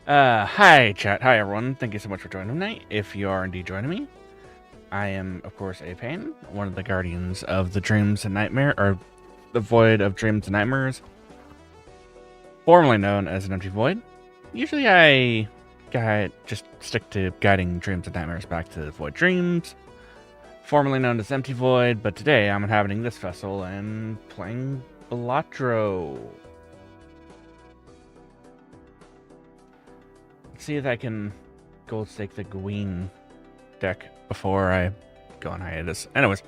Hi chat, hi everyone, thank you so much for joining tonight. If you are indeed joining me, I am, of course, A Payne, one of the guardians of the dreams and nightmare, or the void of dreams and nightmares, formerly known as an empty void. Usually I just stick to guiding dreams and nightmares back to void dreams, formerly known as empty void, but today I'm inhabiting this vessel and playing Balatro. Let's see if I can gold stake the Gween deck before I go on hiatus. Anyways,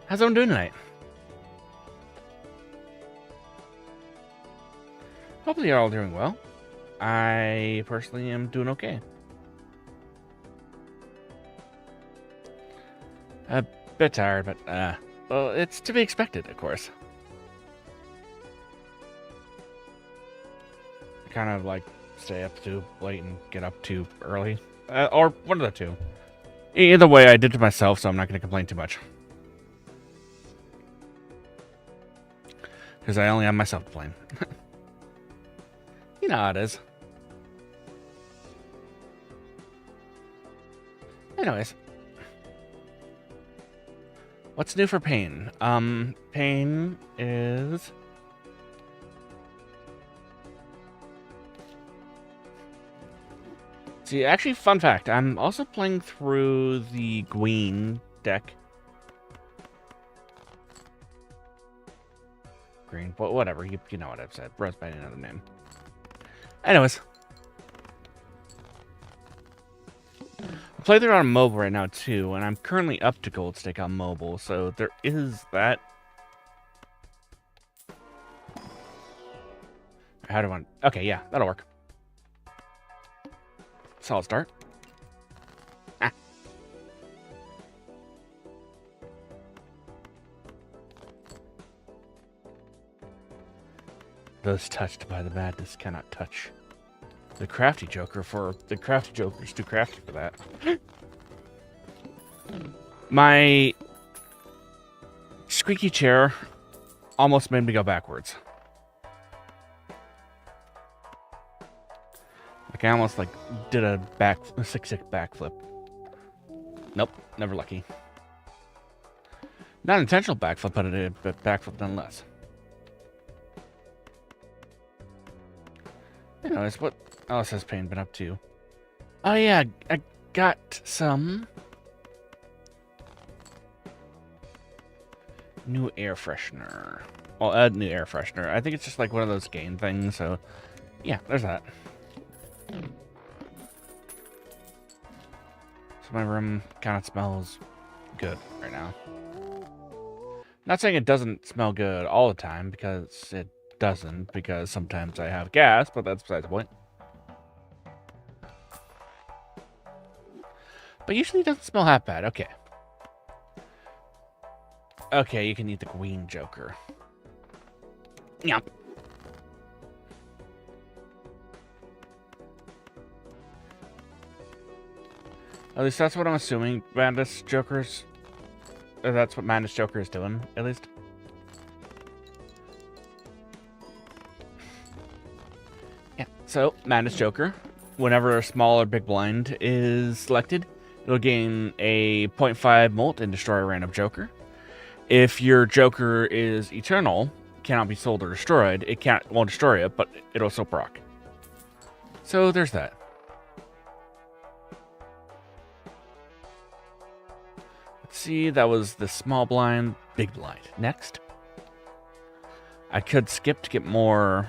how's everyone doing tonight? Hopefully you're all doing well. I personally am doing okay. A bit tired, but well, it's to be expected, of course. I kind of like stay up too late and get up too early, or one of the two. Either way, I did to myself, so I'm not going to complain too much. Because I only have myself to blame. You know how it is. Anyways. What's new for Payne? Payne is... See, actually, fun fact, I'm also playing through the Gween deck. Green, but whatever, you know what I've said. Rose by another name. Anyways. I play through on mobile right now, too, and I'm currently up to gold stake on mobile, so there is that. How do I... Okay, yeah, that'll work. Solid start. Ah. Those touched by the madness cannot touch the crafty joker, for the crafty joker's too crafty for that. My squeaky chair almost made me go backwards. Like I almost did a 6-6 backflip. Nope, never lucky. Not intentional backflip, but a backflip nonetheless. Anyways, what else has Payne been up to? Oh yeah, I got some new air freshener. Well, new air freshener. I think it's just like one of those game things, so yeah, there's that. So my room kind of smells good right now. Not saying it doesn't smell good all the time, because it doesn't, because sometimes I have gas, but that's besides the point. But usually it doesn't smell half bad. Okay. Okay, you can eat the Gween Joker. Yep. At least that's what I'm assuming Madness Joker's... Or that's what Madness Joker is doing, at least. Yeah, so Madness Joker, whenever a small or big blind is selected, it'll gain a 0.5 molt and destroy a random Joker. If your Joker is eternal, cannot be sold or destroyed, won't destroy it, but it'll still proc. So there's that. Let's see, that was the small blind, big blind. Next. I could skip to get more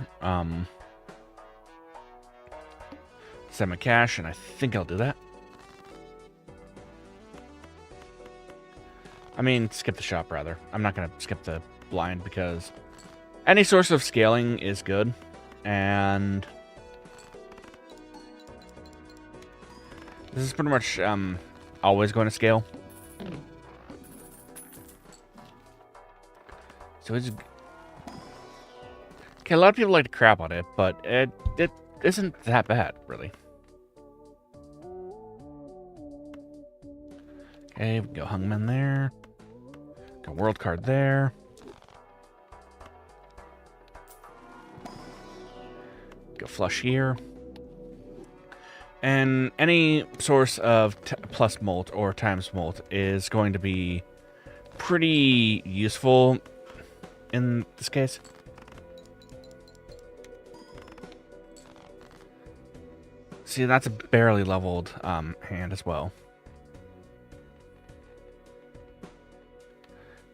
semi-cash, and I think I'll do that. I mean, skip the shop, rather. I'm not going to skip the blind, because any source of scaling is good, and this is pretty much always going to scale. So it's... Okay, a lot of people like to crap on it, but it isn't that bad, really. Okay, we go Hungman there. Go World card there. Go Flush here. And any source of plus molt or times molt is going to be pretty useful in this case. See, that's a barely leveled hand as well.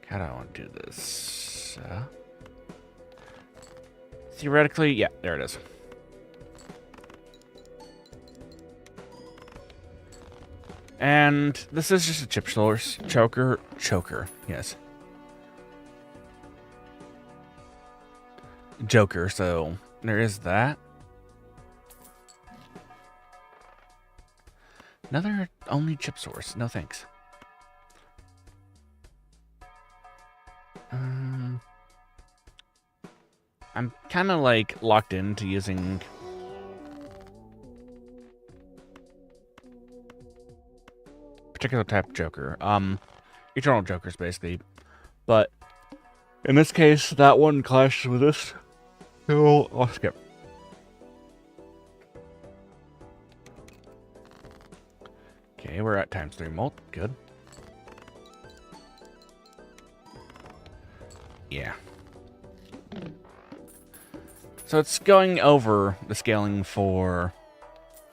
How do I want to do this? Theoretically, yeah, there it is. And this is just a chip source. Choker, yes. Joker, so there is that. Another only chip source. No thanks. I'm kind of like locked into using particular type of Joker. Eternal Jokers basically, but in this case, that one clashes with this. So I'll skip. Okay, we're at ×3 molt. Good. Yeah. So it's going over the scaling for...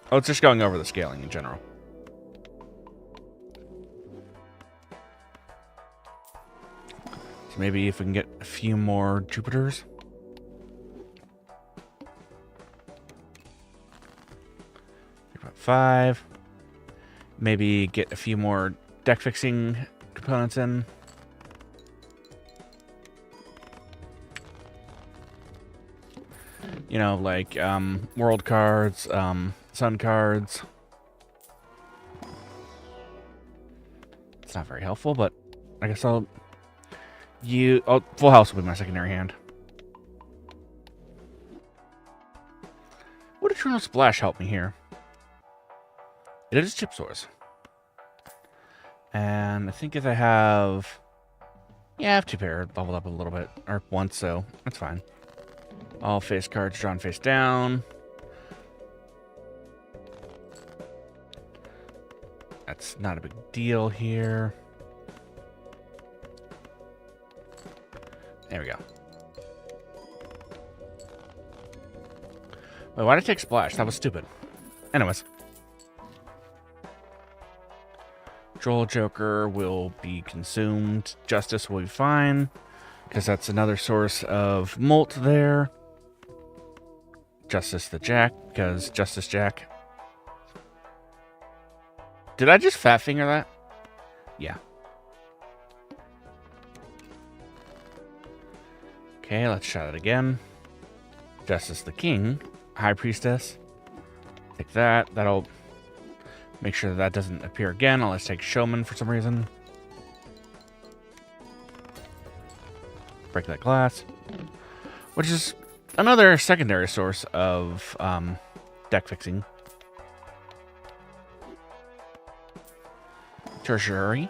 Oh, it's just going over the scaling in general. So maybe if we can get a few more Jupiters. About 5. Maybe get a few more deck fixing components in. You know, like world cards, sun cards. It's not very helpful, but I guess I'll... Oh, full house will be my secondary hand. Would a Eternal Splash help me here? It is chip source. And I think if I have... Yeah, I have 2 pair leveled up a little bit. Or once, so that's fine. All face cards drawn face down. That's not a big deal here. There we go. Wait, why did I take Splash? That was stupid. Anyways. Troll Joker will be consumed. Justice will be fine, because that's another source of molt there. Justice the Jack, because Justice Jack. Did I just fat finger that? Yeah. Okay, let's try it again. Justice the King, High Priestess. Take that. That'll make sure that doesn't appear again. I'll just take Showman for some reason. Break that glass. Which is another secondary source of deck fixing. Tertiary.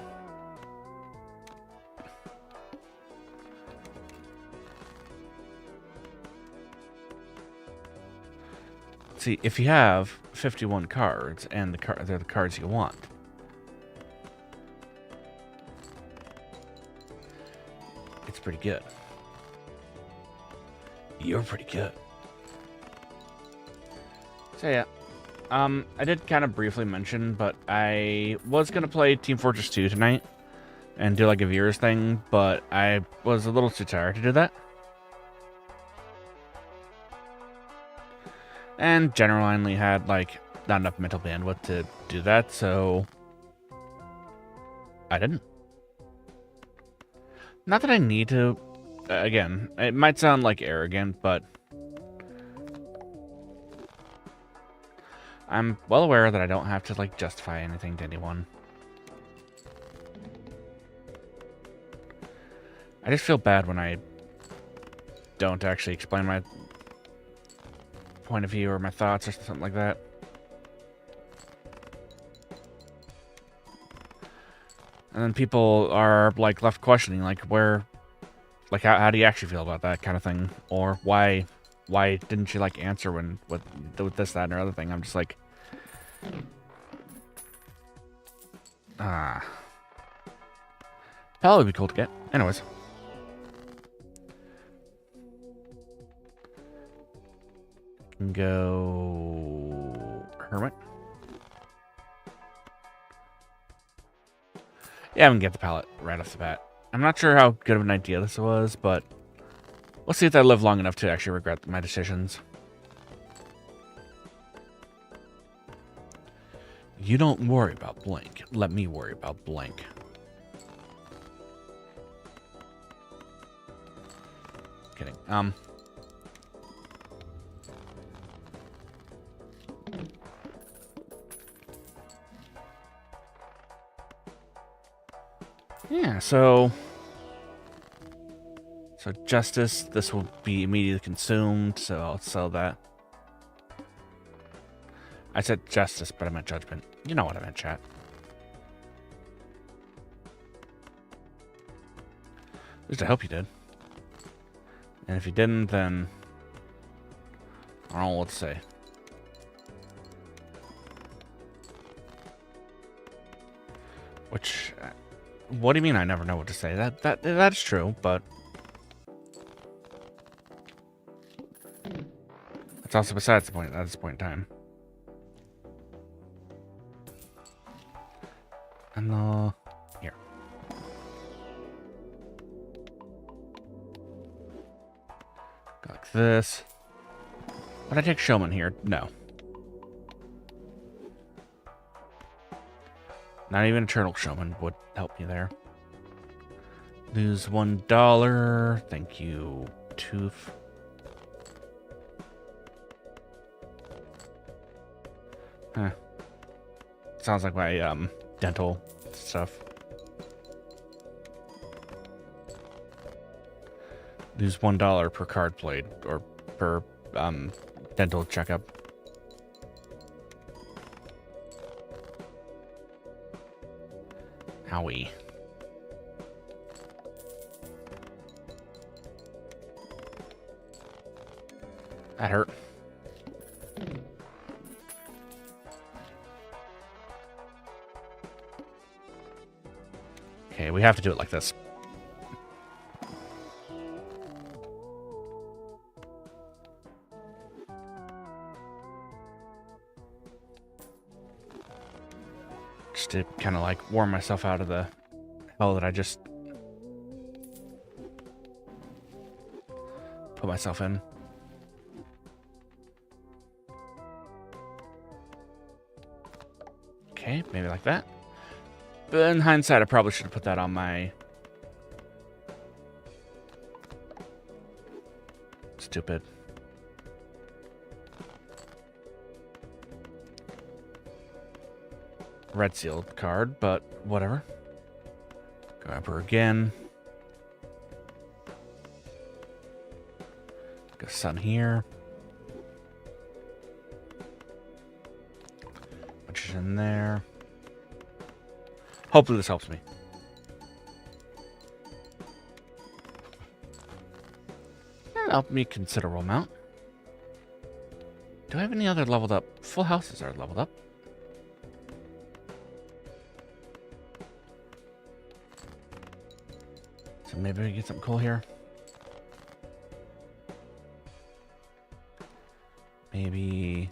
See, if you have 51 cards, and they're the cards you want, it's pretty good. You're pretty good. So yeah, I did kind of briefly mention, but I was going to play Team Fortress 2 tonight and do like a viewers thing, but I was a little too tired to do that. And genuinely had like not enough mental bandwidth to do that, so I didn't. Not that I need to. Again, it might sound like arrogant, but I'm well aware that I don't have to like justify anything to anyone. I just feel bad when I don't actually explain my point of view or my thoughts or something like that. And then people are like left questioning like where, like how do you actually feel about that kind of thing, or why didn't you like answer when with this, that, and other thing. I'm just like, Ah. Pallet would be cool to get. Anyways. Can go... Hermit. Yeah, we can get the pallet right off the bat. I'm not sure how good of an idea this was, but we'll see if I live long enough to actually regret my decisions. You don't worry about blank. Let me worry about blank. Kidding. Yeah, so justice, this will be immediately consumed, so I'll sell that. I said justice, but I meant judgment. You know what I meant, chat. At least I hope you did. And if you didn't, then I don't know what to say. Which, what do you mean I never know what to say? That's true, but it's also besides the point at this point in time. And here. Go like this. Would I take showman here? No. Not even eternal showman would help me there. Lose $1. Thank you, tooth. Huh. Sounds like my dental stuff. Lose $1 per card played, or per dental checkup. Owie. That hurt. Okay, we have to do it like this. Just to kind of like warm myself out of the hell that I just put myself in. Okay, maybe like that. But in hindsight, I probably should have put that on my... Stupid. Red sealed card, but whatever. Go Emperor again. Go Sun here. Which is in there. Hopefully this helps me. That'll help me considerable amount. Do I have any other leveled up? Full houses are leveled up. So maybe we get something cool here. Maybe...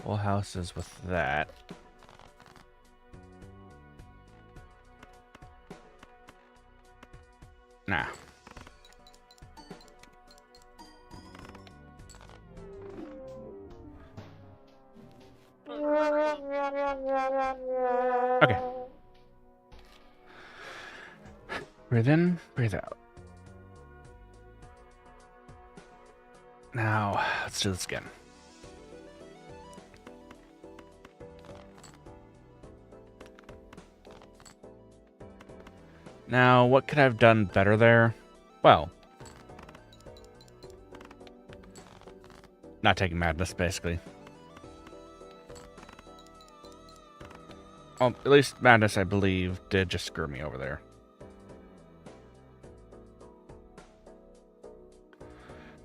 full houses with that. Nah. Okay. Breathe in, breathe out. Now, let's do this again. Now, what could I have done better there? Well, not taking madness, basically. Well, at least madness, I believe, did just screw me over there.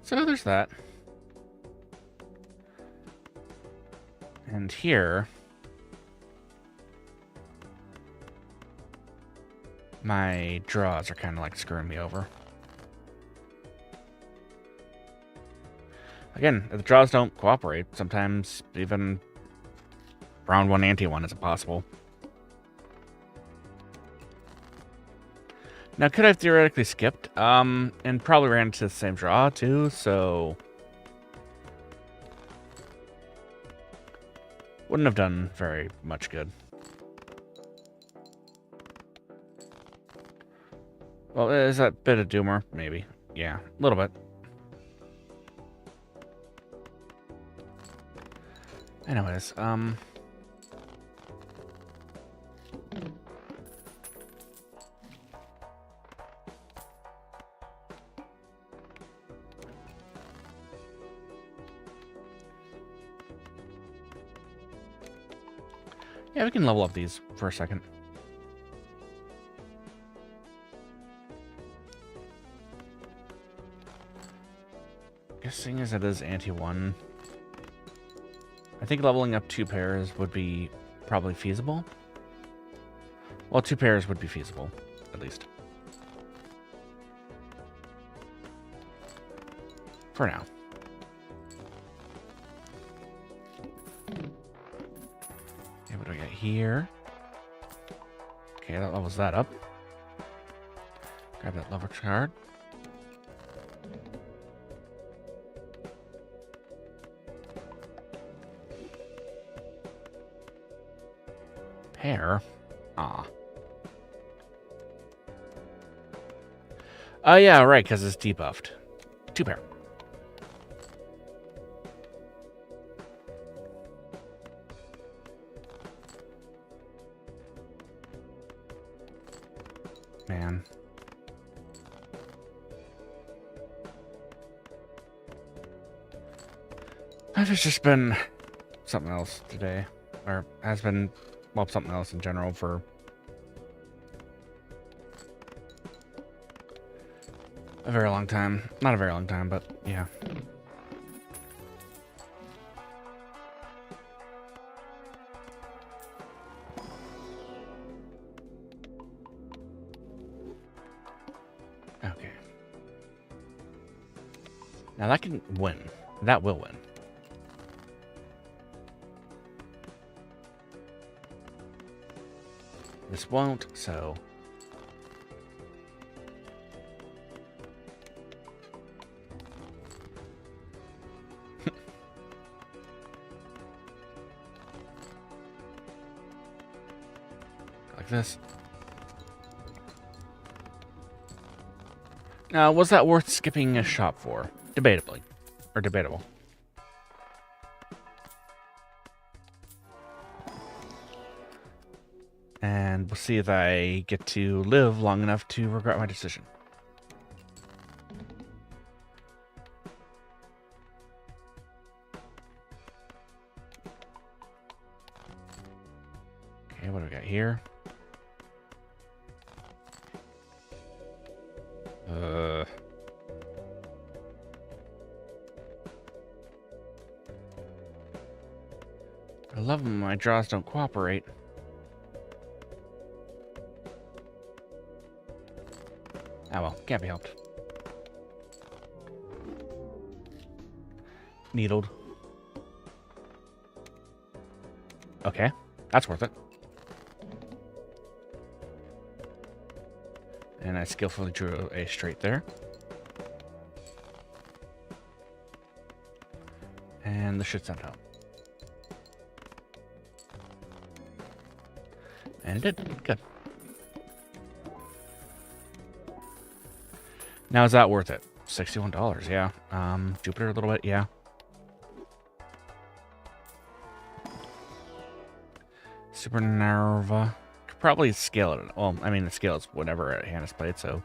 So there's that. And here, my draws are kind of like screwing me over. Again, if the draws don't cooperate, sometimes even round 1 ante 1 is impossible. Now, could I have theoretically skipped? And probably ran into the same draw too, so wouldn't have done very much good. Well, is that a bit of doomer? Maybe. Yeah, a little bit. Anyways, yeah, we can level up these for a second. Guessing as it is ante 1, I think leveling up 2 pairs would be probably feasible. Well, 2 pairs would be feasible, at least. For now. Okay, what do we got here? Okay, that levels that up. Grab that lever card. Pair. Ah. Oh, yeah, right, because it's debuffed. 2 pair. Man. Life has just been something else today. Or has been, well, something else in general for a very long time. Not a very long time, but yeah. Okay. Now that can win. That will win. This won't, so... like this. Now, was that worth skipping a shop for? Debatably. Or debatable. And we'll see if I get to live long enough to regret my decision. Okay, what do we got here? I love when my draws don't cooperate. Oh well, can't be helped. Needled. Okay, that's worth it. And I skillfully drew a straight there. And the shit sent out. And it did. Good. Now, is that worth it? $61, yeah. Jupiter a little bit, yeah. Supernova. Could probably scale it. Well, I mean, the scale is whatever a hand is played, so...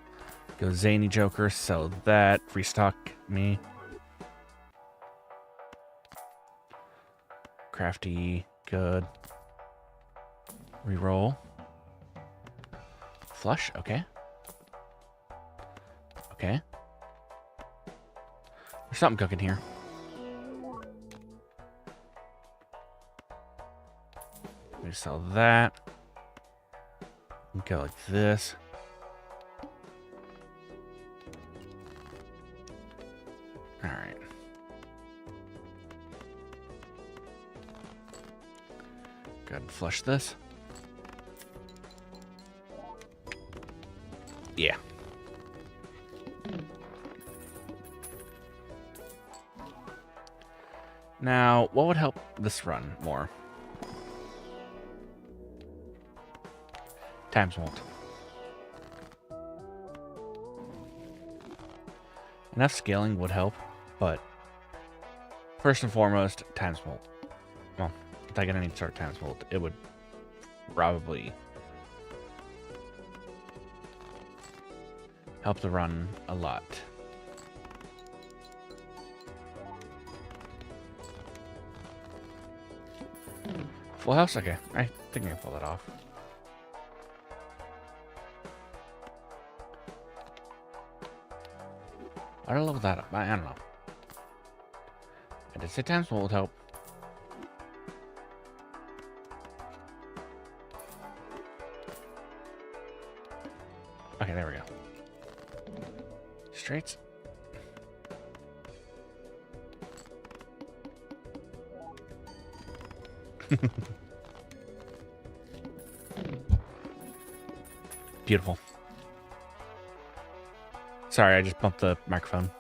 Go Zany Joker, sell that, restock me. Crafty, good. Reroll. Flush, okay. Okay. There's something cooking here. We sell that. Go like this. All right. Go ahead and flush this. Yeah. Now, what would help this run more? Times won't. Enough scaling would help, but first and foremost, times won't. Well, if I get any sort of times won't, it would probably help the run a lot. Full house? Okay, I think I can pull that off. I don't level that up. I don't know. I did say times one would help. Okay, there we go. Straights. Beautiful. Sorry, I just bumped the microphone.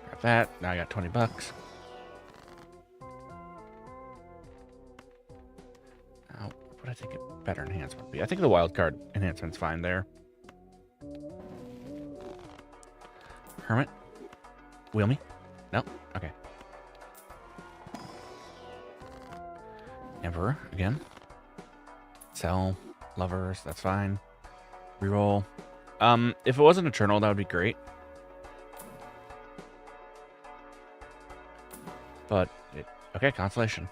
Grab that. Now I got 20 bucks. Now, what do I think a better enhancement would be? I think the wild card enhancement's fine there. Hermit. Wheel me? No? Okay. Emperor, again. Sell. Lovers, that's fine. Reroll. If it wasn't Eternal, that would be great. But, okay, Constellation.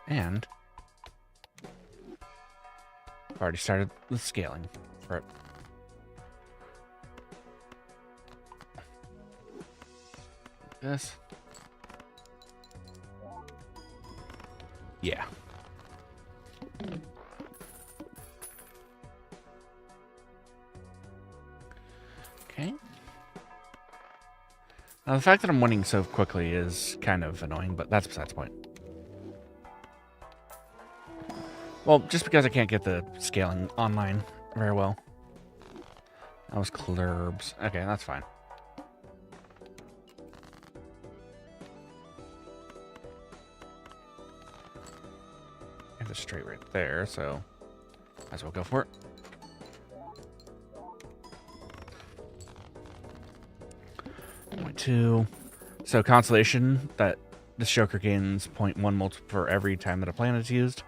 And I've already started the scaling for it. This. Yeah. Okay. Now, the fact that I'm winning so quickly is kind of annoying, but that's besides the point. Well, just because I can't get the scaling online very well. That was Clurbs. Okay, that's fine. I have the straight right there, so might as well go for it. .2. So Constellation, that this Joker gains 0.1 multiple for every time that a planet is used.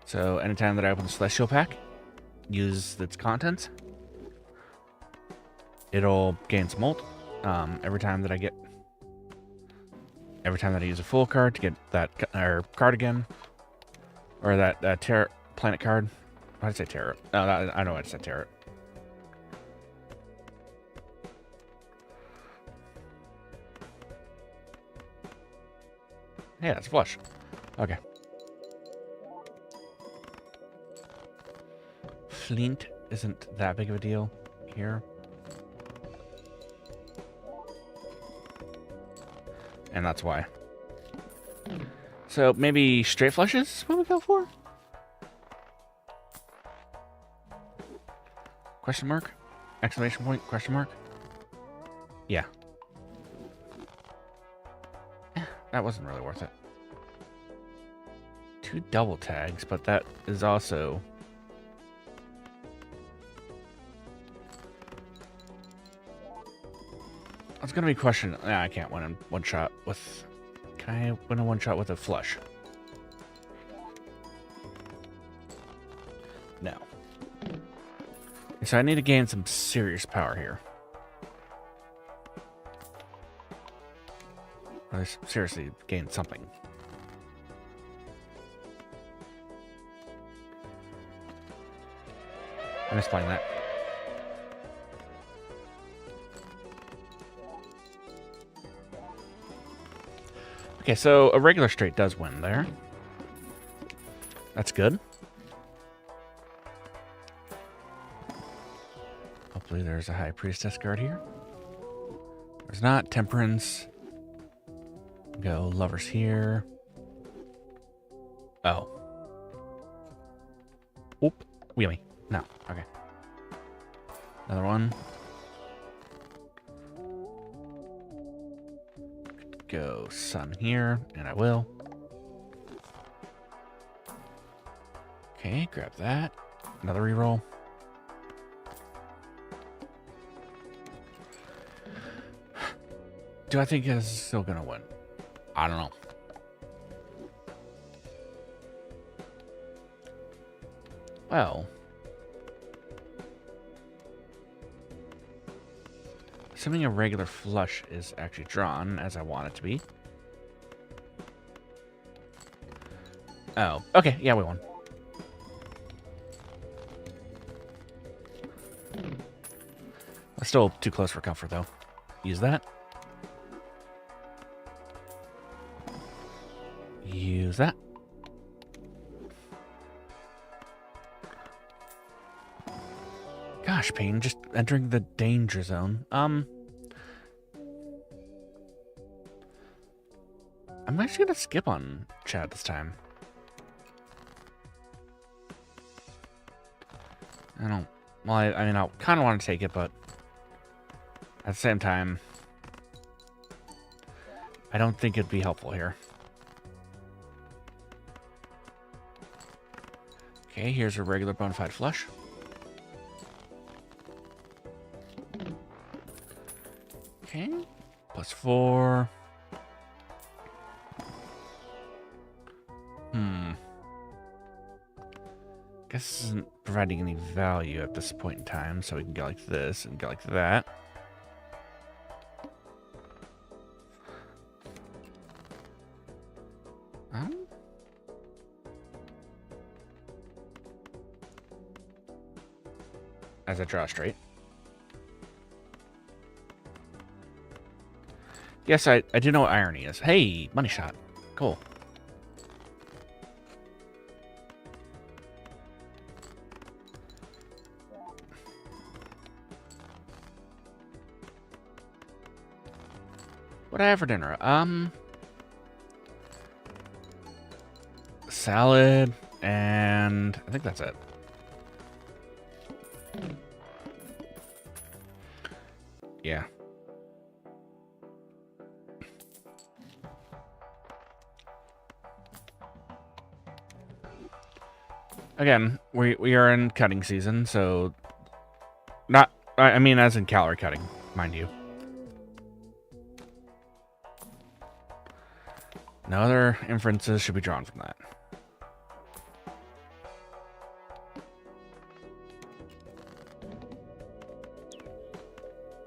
So anytime that I open the Celestial Pack, use its contents, it'll gain some mult. Every time that I use a full card to get that card again, or that planet card. Why did I say tarot? No, I know I said tarot. Yeah, it's flush. Okay. Flint isn't that big of a deal here. And that's why. So maybe straight flushes is what we go for? Question mark? Exclamation point? Question mark? Yeah. That wasn't really worth it. 2 double tags, but that is also... I was gonna be questioning. Nah, I can't win in one shot with... Can I win in one shot with a flush? No. So I need to gain some serious power here. Or seriously, gain something. I'm just playing that. Okay, so a regular straight does win there. That's good. Hopefully there's a High Priestess guard here. There's not. Temperance. Go Lovers here. Oh. Oop. Wheelie. No. Okay. Another one. Go Sun here, and I will. Okay, grab that. Another reroll. Do I think it's still gonna win? I don't know. Well, assuming a regular flush is actually drawn as I want it to be. Oh, okay, yeah, we won. That's still too close for comfort, though. Use that. Use that. Gosh, Payne, just entering the danger zone. I'm actually gonna skip on Chad this time. I don't. Well, I mean, I kind of want to take it, but at the same time, I don't think it'd be helpful here. Okay, here's a regular bona fide flush. Okay, +4. Guess this isn't providing any value at this point in time, so we can go like this and go like that. As I draw straight. Yes, I do know what irony is. Hey, money shot. Cool. What I have for dinner? Salad, and I think that's it. Yeah. Again, we are in cutting season, so not, I mean, as in calorie cutting, mind you. No other inferences should be drawn from that.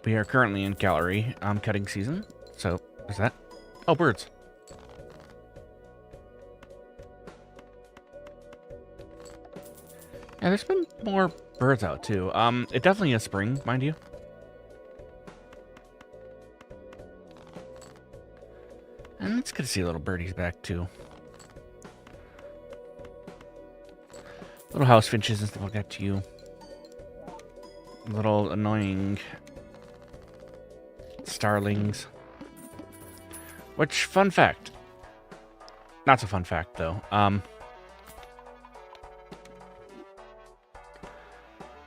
We are currently in calorie cutting season, so is that? Oh, birds. Yeah, there's been more birds out too. It definitely is spring, mind you. And it's good to see little birdies back too. Little house finches and stuff like that to you. Little annoying starlings. Which, fun fact. Not so fun fact though.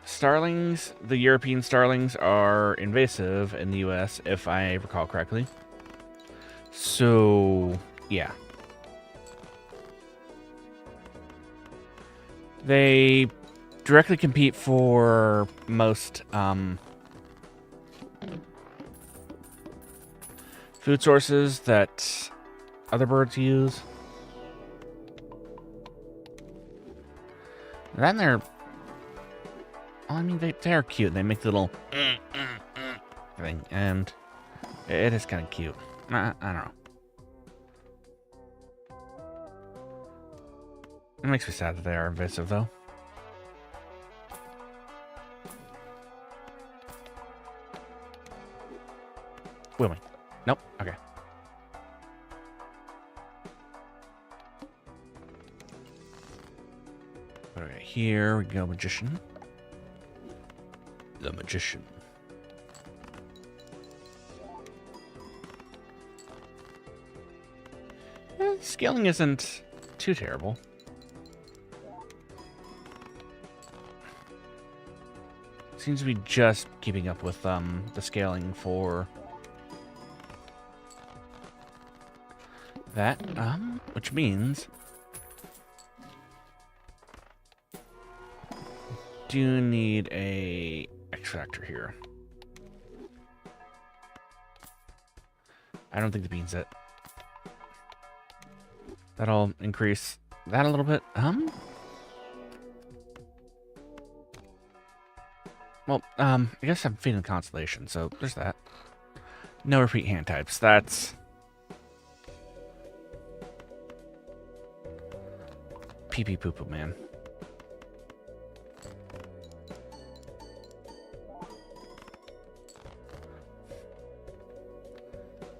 Starlings, the European starlings, are invasive in the US, if I recall correctly. So, yeah. They directly compete for most food sources that other birds use. Then they're... Well, I mean, they're cute. They make the little thing, and it is kind of cute. I don't know. It makes me sad that they are invasive, though. Will we? Nope. Okay. Right here we go, magician. The magician. Scaling isn't too terrible. Seems to be just keeping up with the scaling for that, which means do need a X factor here. I don't think the bean's it. That'll increase that a little bit. Well, I guess I'm feeding constellation, so there's that. No repeat hand types. That's pee pee poo poo, man.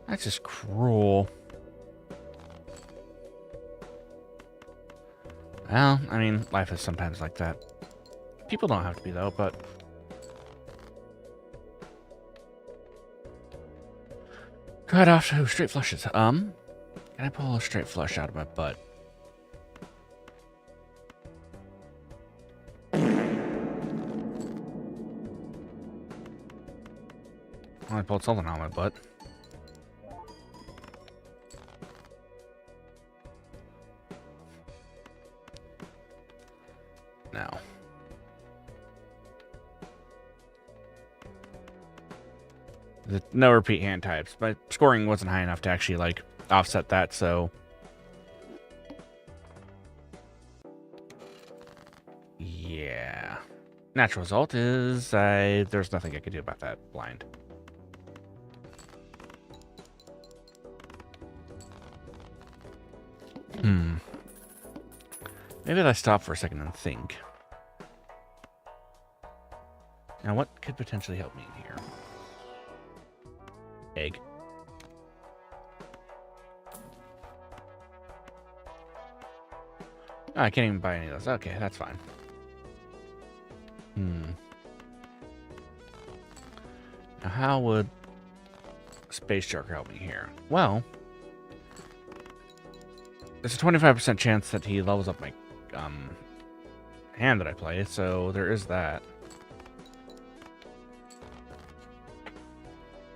That's just cruel. Well, I mean, life is sometimes like that. People don't have to be, though, but... Cut off to straight flushes. Can I pull a straight flush out of my butt? Well, I pulled something out of my butt. Now. No repeat hand types. My scoring wasn't high enough to actually, like, offset that, so... Yeah. Natural result is there's nothing I could do about that blind. Maybe if I stop for a second and think. Now, what could potentially help me here? Egg. Oh, I can't even buy any of those. Okay, that's fine. Now, how would Space Shark help me here? Well, there's a 25% chance that he levels up my hand that I play, so there is that.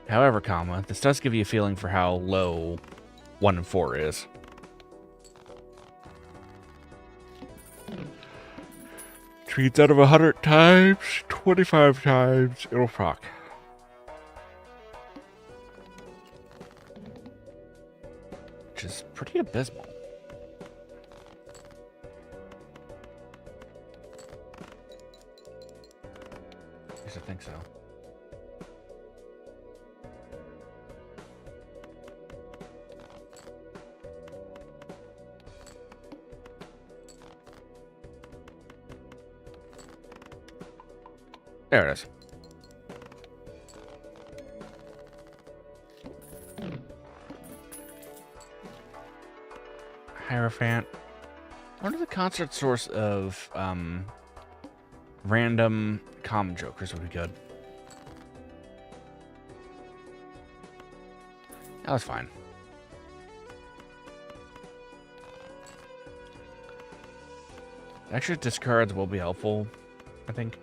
However, this does give you a feeling for how low 1 and 4 is. Treats out of 100 times, 25 times, it'll proc. Which is pretty abysmal. At least I think so. There it is. Hierophant. I wonder the concert source of random common jokers would be good. That was fine. Extra discards will be helpful, I think.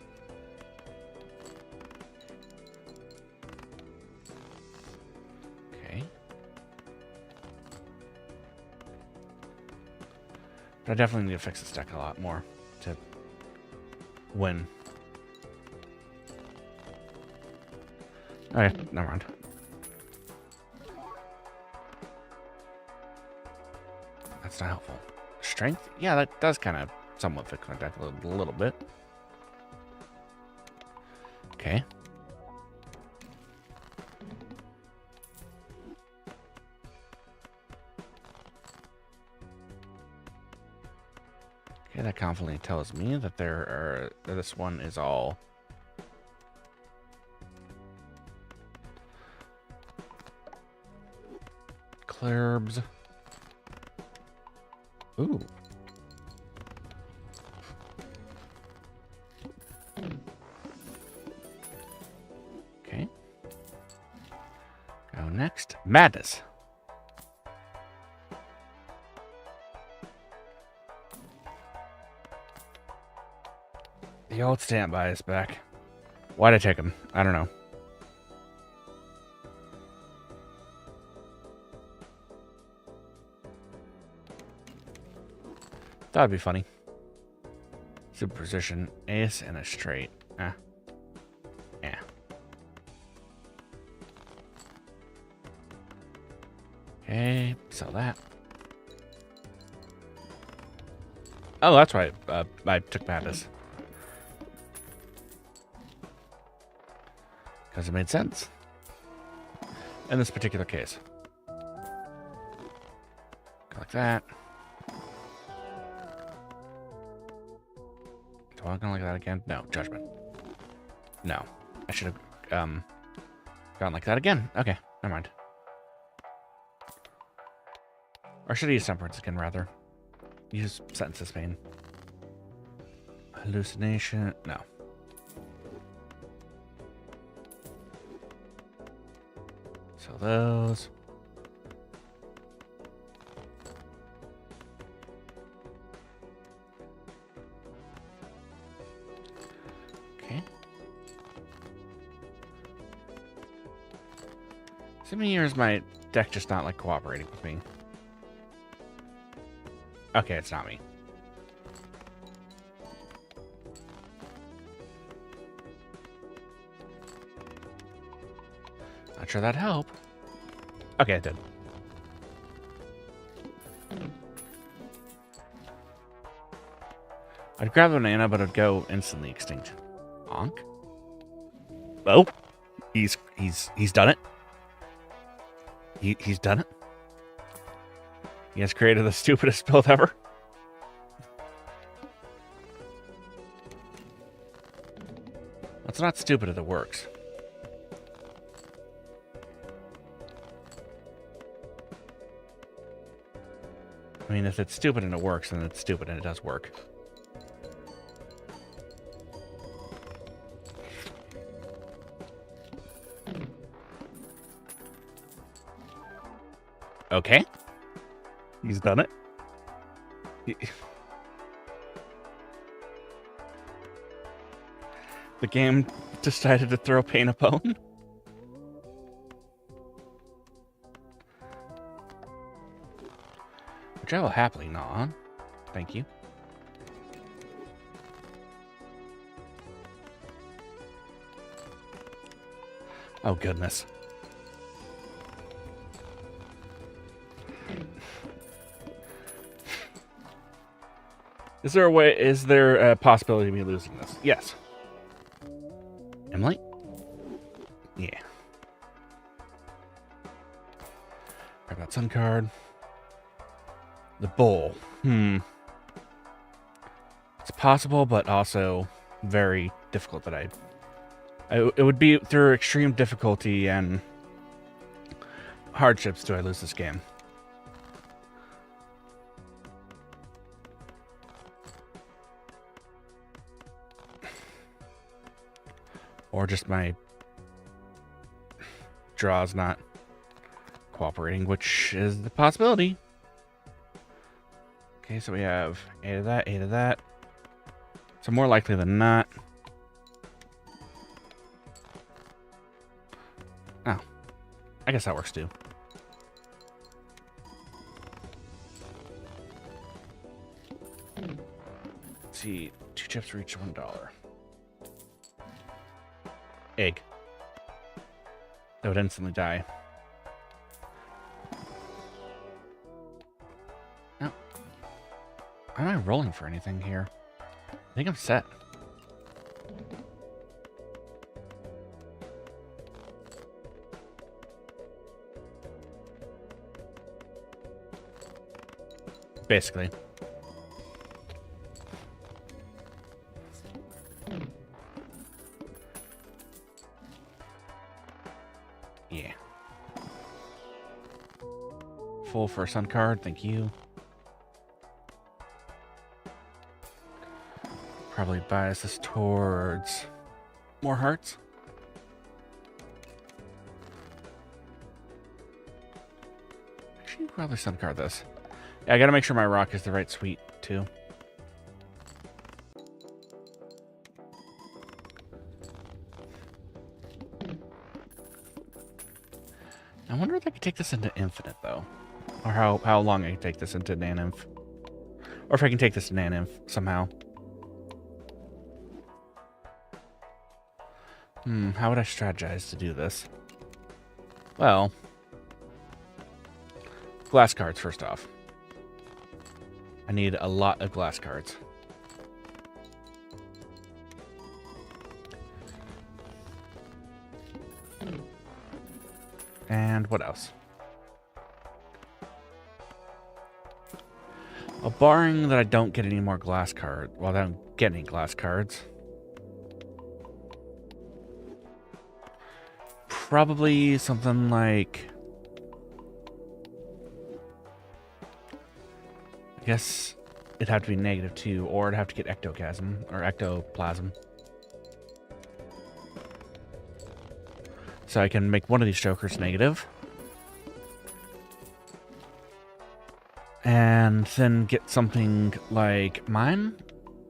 But I definitely need to fix this deck a lot more to win. Okay, never mind. That's not helpful. Strength? Yeah, that does kind of somewhat fix my deck a little bit. Okay. Okay, that confidently tells me that this one is all Clarbs. Ooh. next, madness. The old standby is back. Why'd I take him? I don't know. That'd be funny. Superposition, ace, and a straight. Yeah. Okay, sell that. Oh, that's why I took madness. Because it made sense. In this particular case. Go like that. Do I go like that again? No, judgment. No. I should have gone like that again. Okay, never mind. Or should I use temperance again, rather? Use sentences pain. Hallucination. No. So those. Okay. So many years my deck just not like cooperating with me. Okay, it's not me. Not sure that'd help. Okay, it did. I'd grab a banana, but it'd go instantly extinct. Honk. Oh, he's done it. He's done it. He has created the stupidest build ever. It's not stupid if it works. I mean, if it's stupid and it works, then it's stupid and it does work. Okay. He's done it. The game decided to throw Payne a bone. Which I will happily gnaw on. Thank you. Oh, goodness. Is there a possibility of me losing this? Yes. Emily? Yeah. Grab that sun card. The bowl. It's possible, but also very difficult that it would be through extreme difficulty and hardships do I lose this game. Or just my draw's not cooperating, which is the possibility. Okay, so we have 8 of that, 8 of that. So more likely than not. Oh. I guess that works too. Let's see. 2 chips for each $1. Egg. That would instantly die. No. Am I rolling for anything here? I think I'm set. Basically. Yeah. Full for a sun card, thank you. Probably bias this towards more hearts. Actually, probably sun card this. Yeah, I gotta make sure my rock is the right suite, too. I wonder if I could take this into infinite, though. Or how long I can take this into Naninf. Or if I can take this to Naninf somehow. How would I strategize to do this? Well, glass cards, first off. I need a lot of glass cards. And what else? Well, barring that I don't get any more glass cards. Well, I don't get any glass cards. Probably something like... I guess it'd have to be -2, or I'd have to get ectoplasm, or ectoplasm. So I can make one of these jokers negative. And then get something like Mime,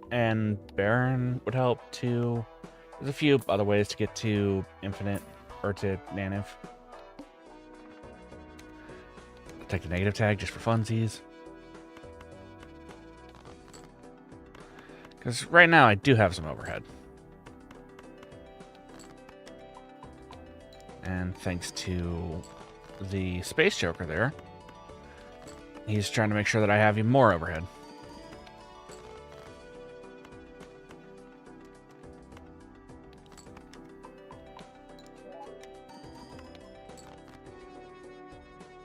and Baron would help too. There's a few other ways to get to infinite, or to Naninf. Take the negative tag just for funsies. Because right now I do have some overhead. And thanks to the Space Joker there, he's trying to make sure that I have even more overhead.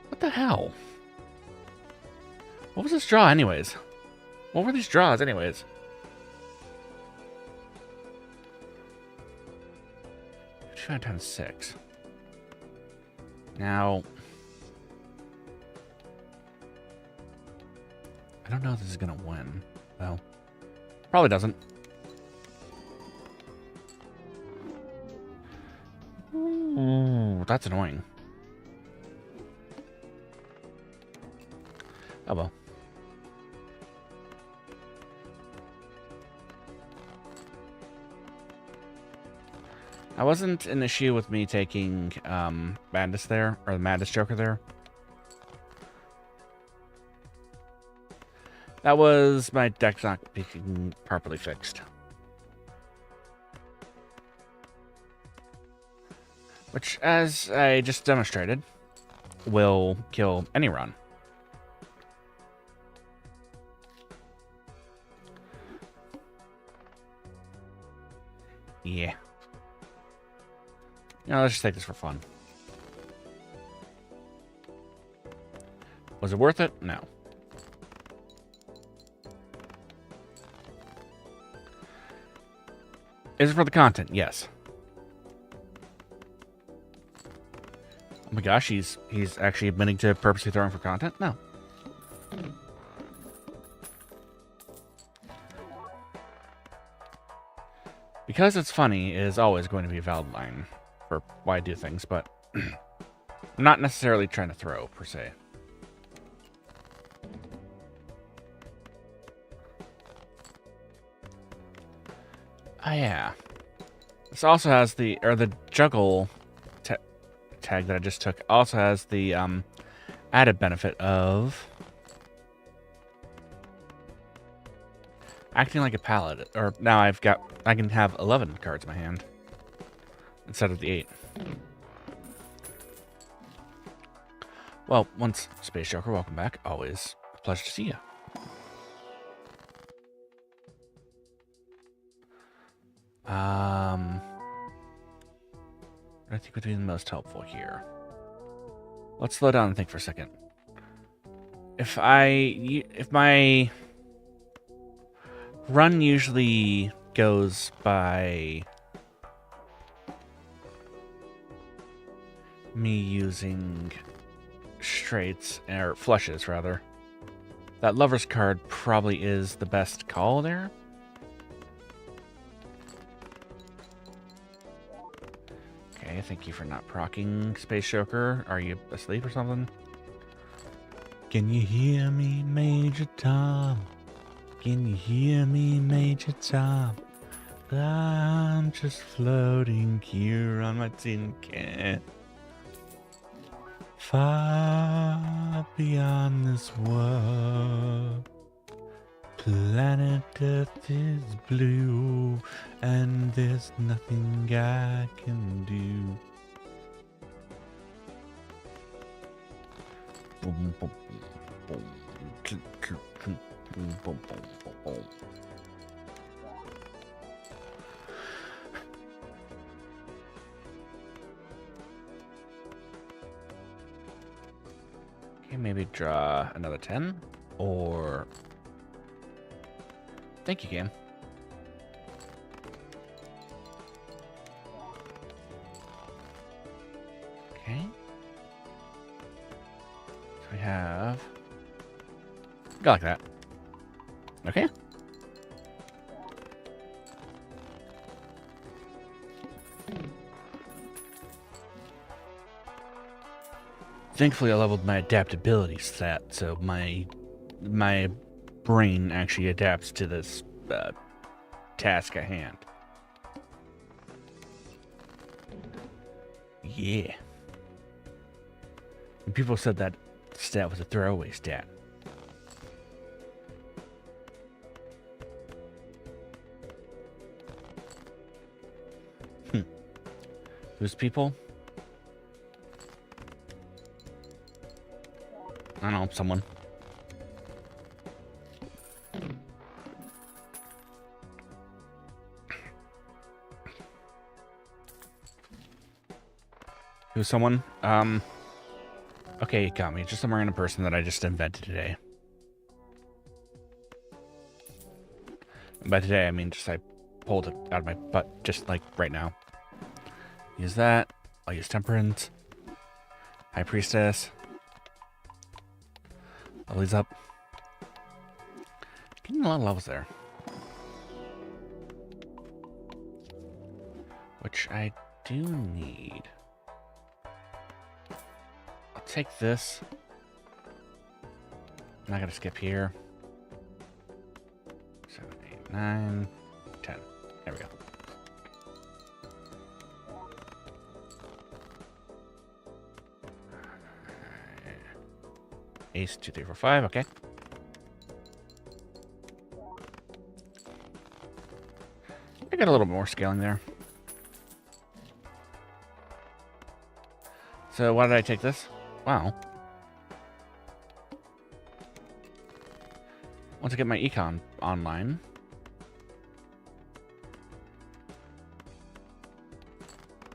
What the hell? What was this draw anyways? What were these draws anyways? 55 times 6. Now, I don't know if this is going to win. Well, probably doesn't. Ooh, that's annoying. Oh well. That wasn't an issue with me taking Madness there, or the Madness Joker there. That was my deck not being properly fixed. Which, as I just demonstrated, will kill any run. Yeah. Now let's just take this for fun. Was it worth it? No. Is it for the content? Yes. Oh my gosh, he's actually admitting to purposely throwing for content? No. Because it's funny is always going to be a valid line for why I do things, but I'm not necessarily trying to throw, per se. Oh, yeah. This also has the juggle tag that I just took also has the added benefit of acting like a paladin. Or now I can have 11 cards in my hand instead of the 8. Well, once Space Joker, welcome back. Always a pleasure to see you. What I think would be the most helpful here. Let's slow down and think for a second. If my run usually goes by me using straights, or flushes rather, that Lover's card probably is the best call there. Okay, thank you for not proccing, Space Joker. Are you asleep or something? Can you hear me, Major Tom? Can you hear me, Major Tom? I'm just floating here on my tin can. Far beyond this world, planet Earth is blue, and there's nothing I can do. Boom, boom, boom, boom, boom, boom, boom, boom. Okay, maybe draw another 10, or... Thank you, game. Okay. So we have... Go like that. Okay. Thankfully, I leveled my adaptability stat, so my brain actually adapts to this task at hand. Yeah. And people said that stat was a throwaway stat. Who's people? I don't know, someone. Who's someone? Okay, you got me. Just some random person that I just invented today. And by today, I mean just I pulled it out of my butt just like right now. Use that. I'll use Temperance. High Priestess. All these up. Getting a lot of levels there. Which I do need. I'll take this. I'm not gonna skip here. 7, 8, 9, 10. There we go. Ace, 2, 3, 4, 5. Okay. I got a little more scaling there. So why did I take this? Wow. Once I get my econ online.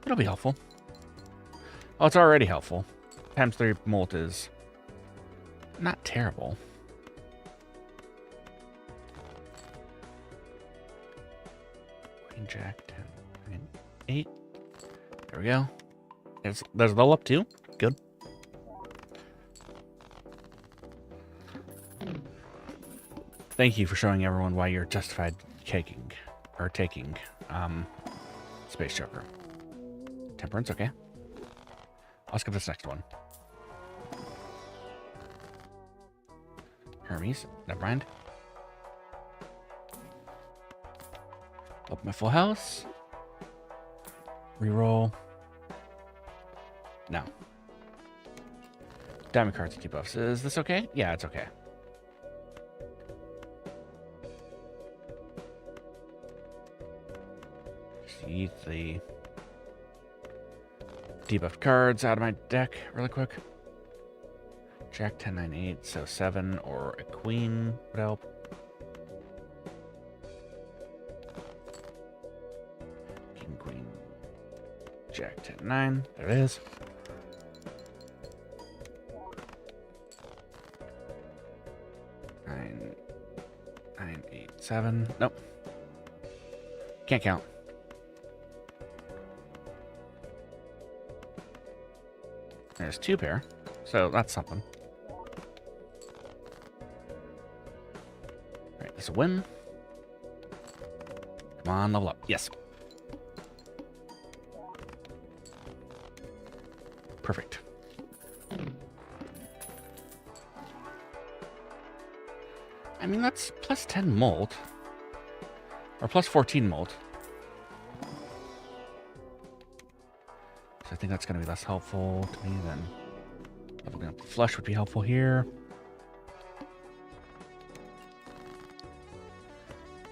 It'll be helpful. Oh, it's already helpful. Times 3 molt is not terrible. Queen, Jack, 10, 9, 8. There we go. There's a level up too. Good. Thank you for showing everyone why you're justified taking Space Joker. Temperance, okay. I'll skip this next one. Hermes, never mind. Up my full house. Reroll. No. Diamond cards and debuffs. Is this okay? Yeah, it's okay. Just eat the debuffed cards out of my deck really quick. Jack 10, 9, 8, so 7 or a queen would help. King, queen, Jack 10, 9. There it is. Nine, 8, 7. Nope. Can't count. There's 2 pair, so that's something. Alright, this is a win. Come on, level up. Yes. I mean, that's plus 10 molt. Or plus 14 molt. So I think that's going to be less helpful to me than leveling up the flush would be helpful here.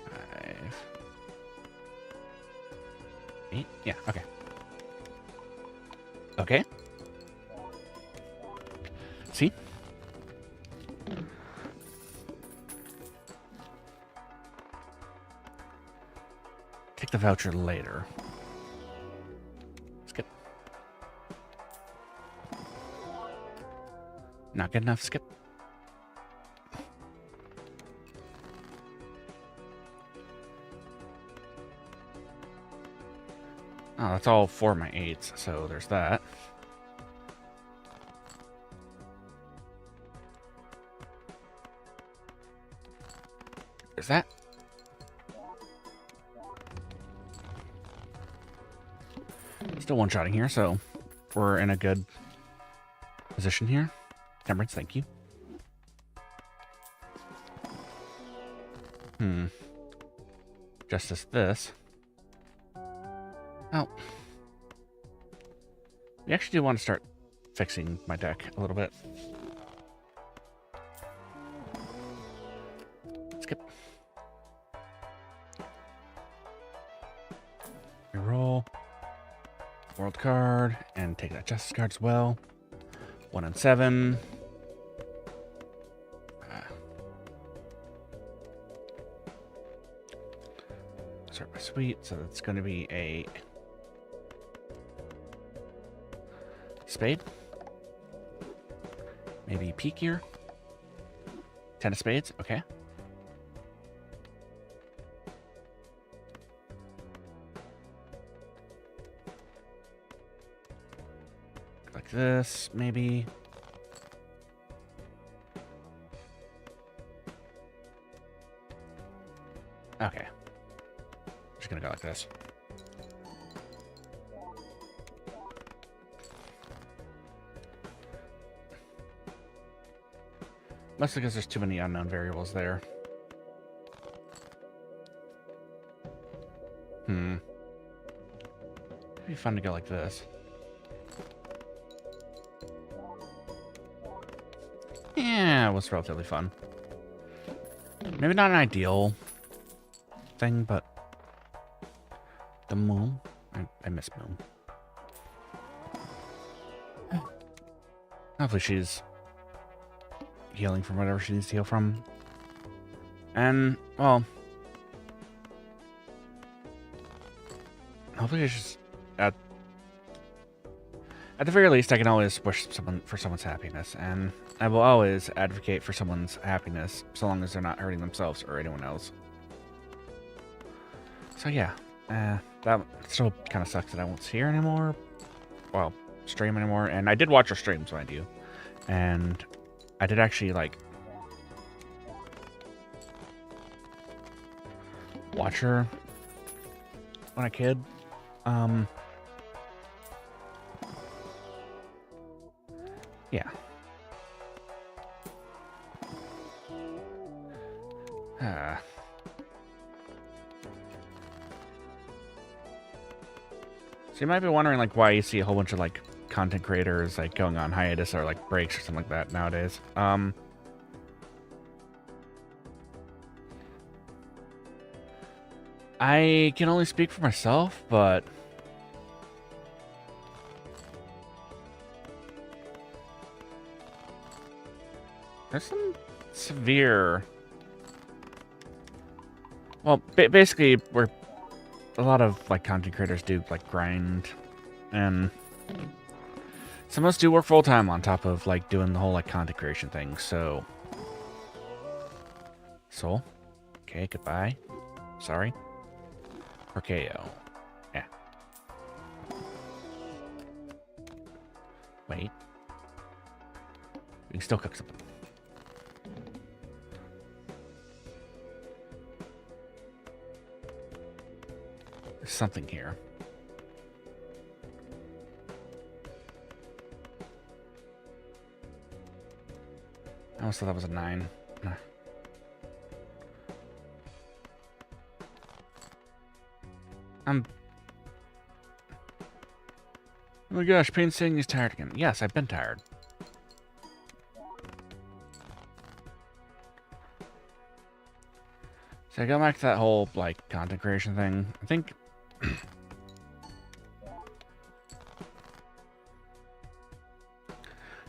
5. 8? Yeah, okay. Okay. See? Take the voucher later. Skip. Not good enough, skip. Oh, that's all 4 of my 8s, so there's that. There's that. Still one-shotting here, so we're in a good position here. Temperance, thank you. Justice this. Oh. We actually do want to start fixing my deck a little bit. Skip. Reroll. World card, and take that Justice card as well. 1 and 7. Start my suite, so it's going to be a spade. Maybe peek here. 10 of spades, okay. Like this, maybe. Okay. Just gonna go like this. Mostly because there's too many unknown variables there. It'd be fun to go like this. Yeah, it was relatively fun. Maybe not an ideal thing, but the moon. I miss moon. Hopefully she's healing from whatever she needs to heal from. And, well, hopefully it's just at the very least I can always wish for someone's happiness, and I will always advocate for someone's happiness so long as they're not hurting themselves or anyone else. So yeah, that still kind of sucks that I won't see her anymore. Well, stream anymore. And I did watch her streams, mind you. And I did actually, like, watch her when I could. Yeah. So you might be wondering, like, why you see a whole bunch of, like, content creators, like, going on hiatus or, like, breaks or something like that nowadays. I can only speak for myself, but there's some severe... Well, basically, we're... A lot of, like, content creators do, like, grind, and some of us do work full-time on top of, like, doing the whole, like, content creation thing, so... Soul? Okay, goodbye. Sorry. Or KO. Yeah. Wait. We can still cook something. There's something here. I almost thought that was a 9. Nah. Oh my gosh, Payne's saying he's tired again. Yes, I've been tired. So I go back to that whole, like, content creation thing. I think... I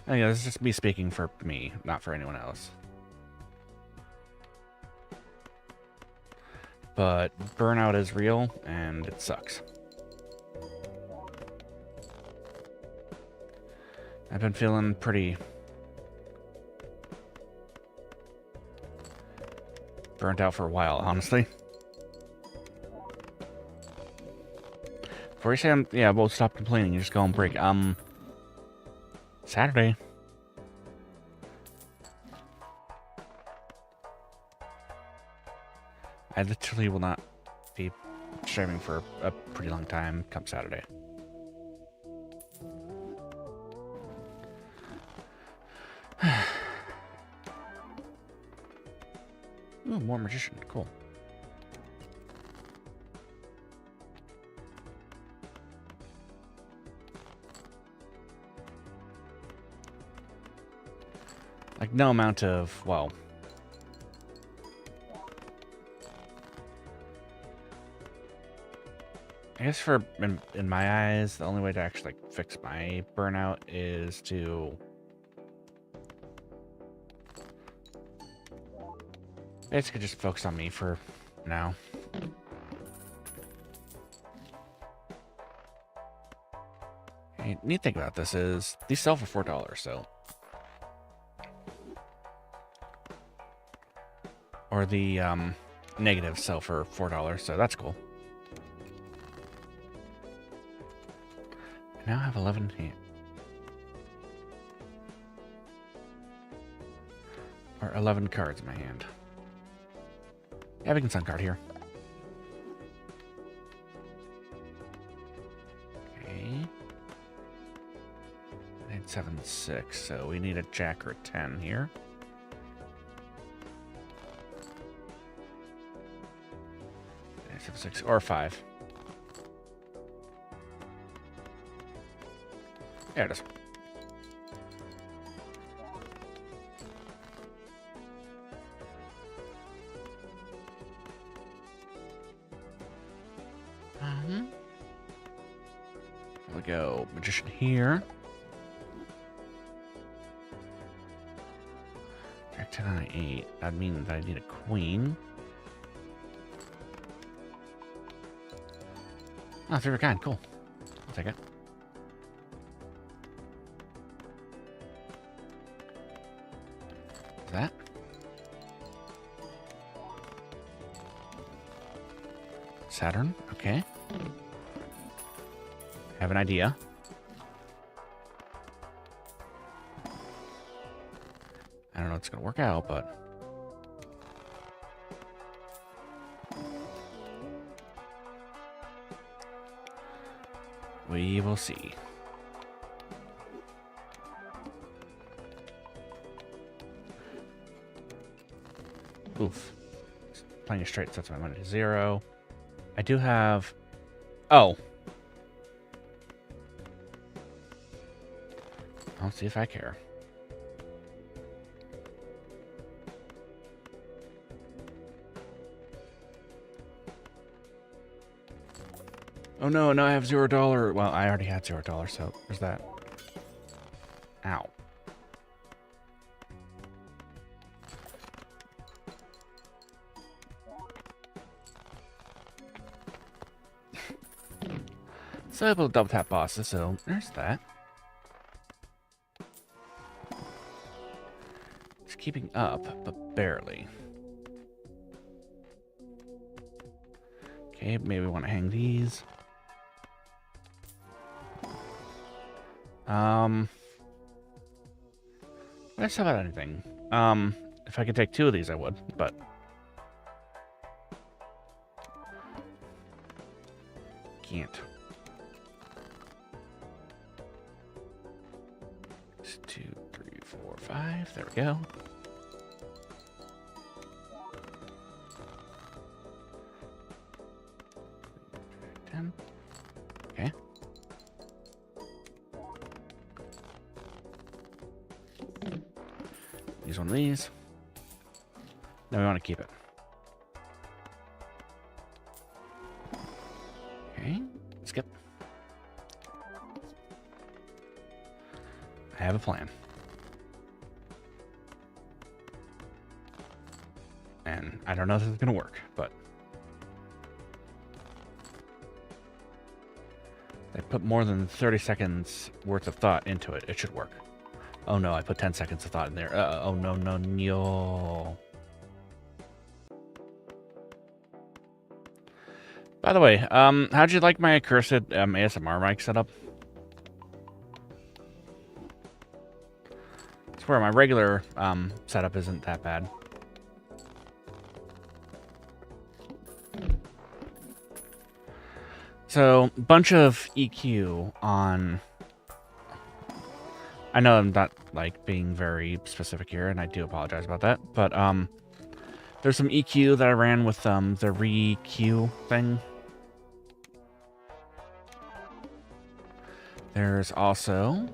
think this is just me speaking for me, not for anyone else. But burnout is real, and it sucks. I've been feeling pretty burnt out for a while, honestly. Before you say yeah, we'll stop complaining, you just go on break. Saturday. I literally will not be streaming for a pretty long time come Saturday. Ooh, more magician. Cool. Like, no amount of, well... I guess for, in my eyes, the only way to actually, like, fix my burnout is to... basically just focus on me for now. Hey, neat thing about this is, these sell for $4, so... Or the, negatives sell for $4, so that's cool. I now have 11 here. Or 11 cards in my hand. Yeah, we can sun card here. Okay. 9, 7, 6, so we need a jack or a 10 here. Seven, 6, or 5. There it is. We'll go magician here. Jack 10 on 8. That means that I need a queen. Oh, favorite kind. Cool. I'll take it. That. Saturn. Okay. Have an idea. I don't know if it's going to work out, but... we will see. Oof. Playing a straight sets my money to 0. I do have... oh. I'll see if I care. Oh no, now I have $0. Well, I already had $0, so there's that. Ow. So able to double tap bosses, so there's that. It's keeping up, but barely. Okay, maybe we want to hang these. Let's have about anything. If I could take 2 of these, I would, but... can't. 2, 3, 4, 5. There we go. Okay. Use one of these. Then we want to keep it. Okay, skip. I have a plan. And I don't know if it's going to work, but I put more than 30 seconds worth of thought into it. It should work. Oh no, I put 10 seconds of thought in there. Oh no, no, no. By the way, how'd you like my accursed ASMR mic setup? I swear my regular setup isn't that bad. So, bunch of EQ on... I know I'm not, like, being very specific here, and I do apologize about that, but, there's some EQ that I ran with, the re-Q thing. There's also...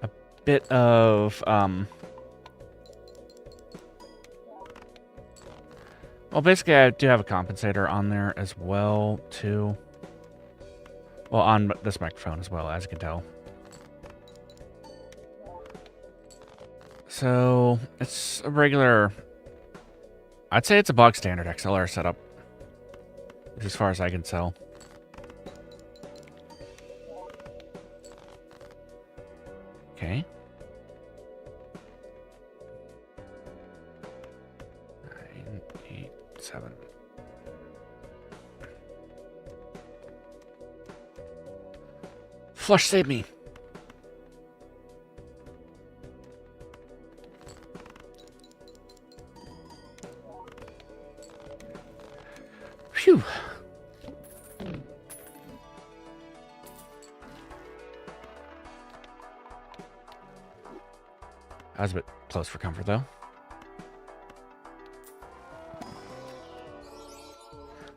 a bit of, well, basically, I do have a compensator on there as well, too. Well, on this microphone as well, as you can tell. So, it's a regular... I'd say it's a bog standard XLR setup, as far as I can tell. Okay. 9, 8, 7. Flush, save me. Phew. I was a bit close for comfort, though.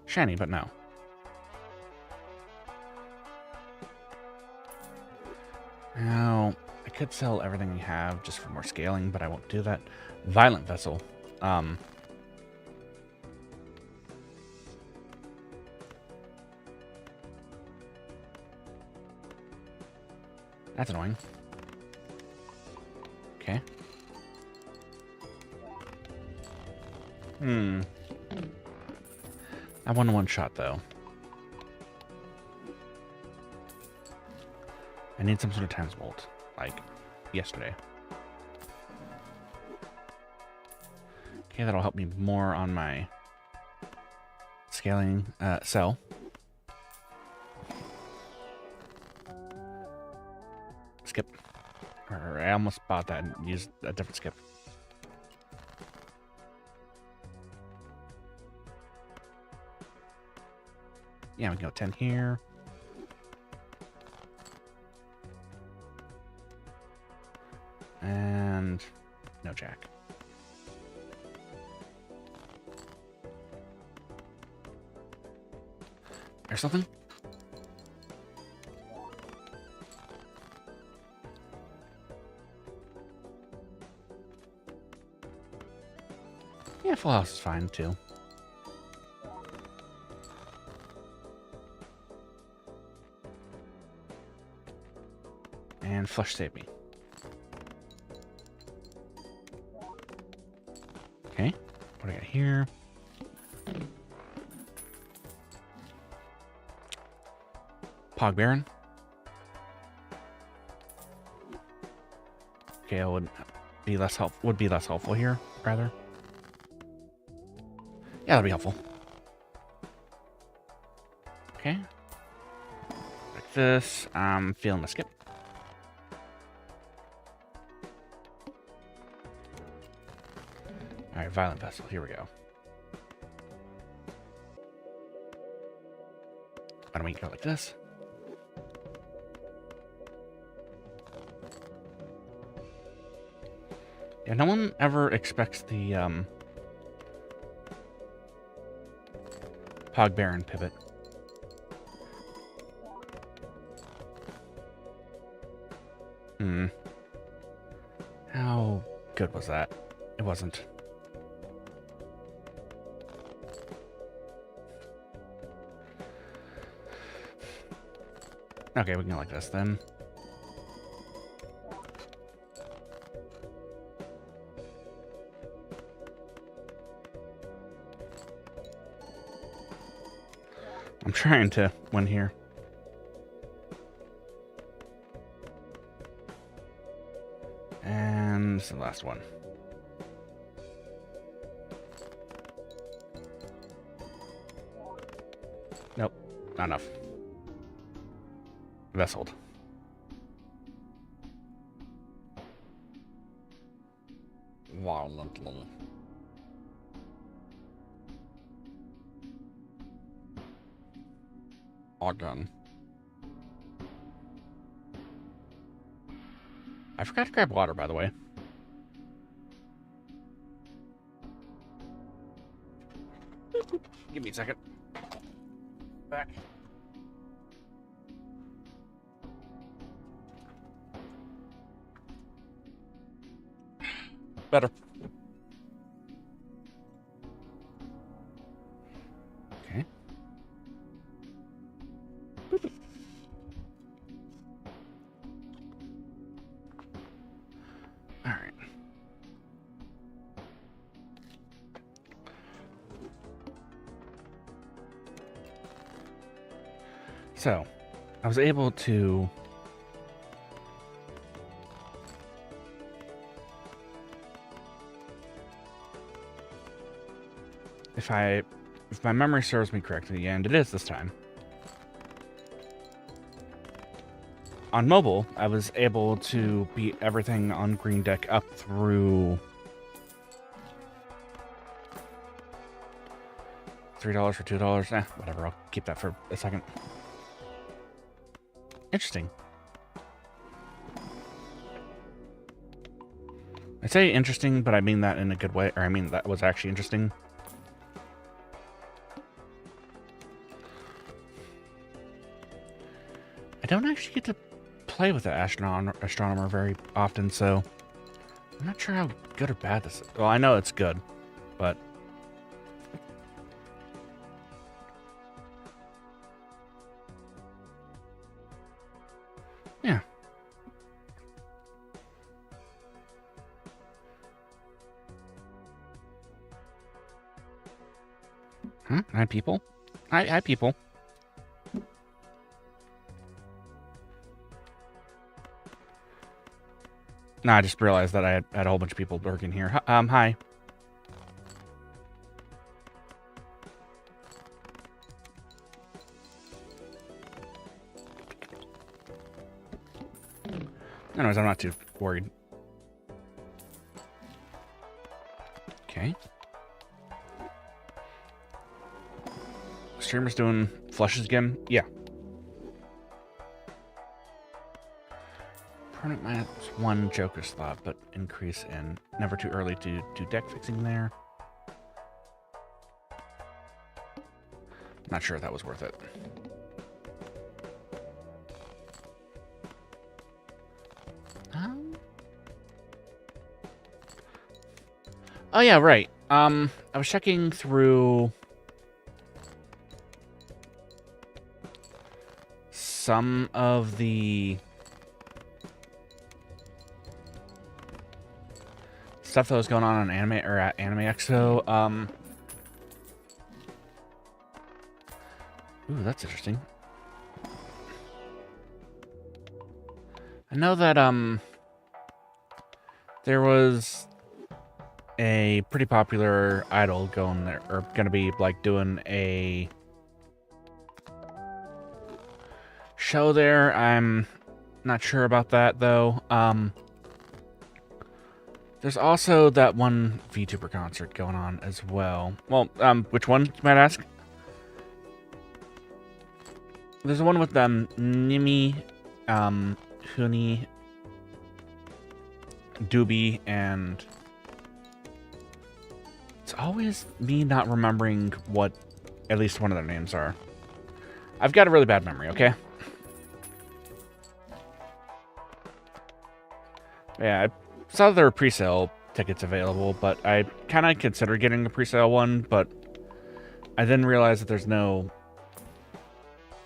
Shiny, but no. Now, I could sell everything we have just for more scaling, but I won't do that. Violent Vessel. That's annoying. Okay. I won one shot, though. I need some sort of times bolt, like yesterday. Okay, that'll help me more on my scaling cell. Skip. Or I almost bought that and used a different skip. Yeah, we can go 10 here. And no jack. There's something? Yeah, full house is fine too. And flush save me. Okay, what do I got here? Pog Baron. Okay, I would be less helpful here, rather. Yeah, that'd be helpful. Okay. Like this. I'm feeling the skip. Alright, Violent Vessel. Here we go. Why don't we go like this? Yeah, no one ever expects the Pog Baron pivot. How good was that? It wasn't. Okay, we can go like this then. I'm trying to win here. And this is the last one. Nope, not enough. Vesseled. Violently. Again. I forgot to grab water, by the way. Give me a second. Back. Better. Okay. Boop. All right. So, I was able to if my memory serves me correctly, and it is this time, on mobile, I was able to beat everything on Green Deck up through $3 for $2. Whatever, I'll keep that for a second. Interesting. I say interesting, but I mean that in a good way, or I mean that was actually interesting. I don't actually get to play with the astronomer very often, so I'm not sure how good or bad this is. Well, I know it's good, but yeah. Huh? Hi, people. Hi, people. No, I just realized that I had a whole bunch of people lurking here. Hi. Anyways, I'm not too worried. Okay. Streamer's doing flushes again? Yeah. Permanent -1 Joker slot, but increase in never too early to do deck fixing there. Not sure if that was worth it. Oh yeah, right. I was checking through some of the stuff that was going on Anime or at Anime Expo. Ooh, that's interesting. I know that there was a pretty popular idol going there, or gonna be like doing a show there. I'm not sure about that though. There's also that one Vtuber concert going on as well. Well, which one, you might ask? There's the one with Nimi, Huni, Doobie, and it's always me not remembering what at least one of their names are. I've got a really bad memory, okay? Yeah, I saw there were pre-sale tickets available, but I kind of considered getting the pre-sale one, but I then realized that there's no...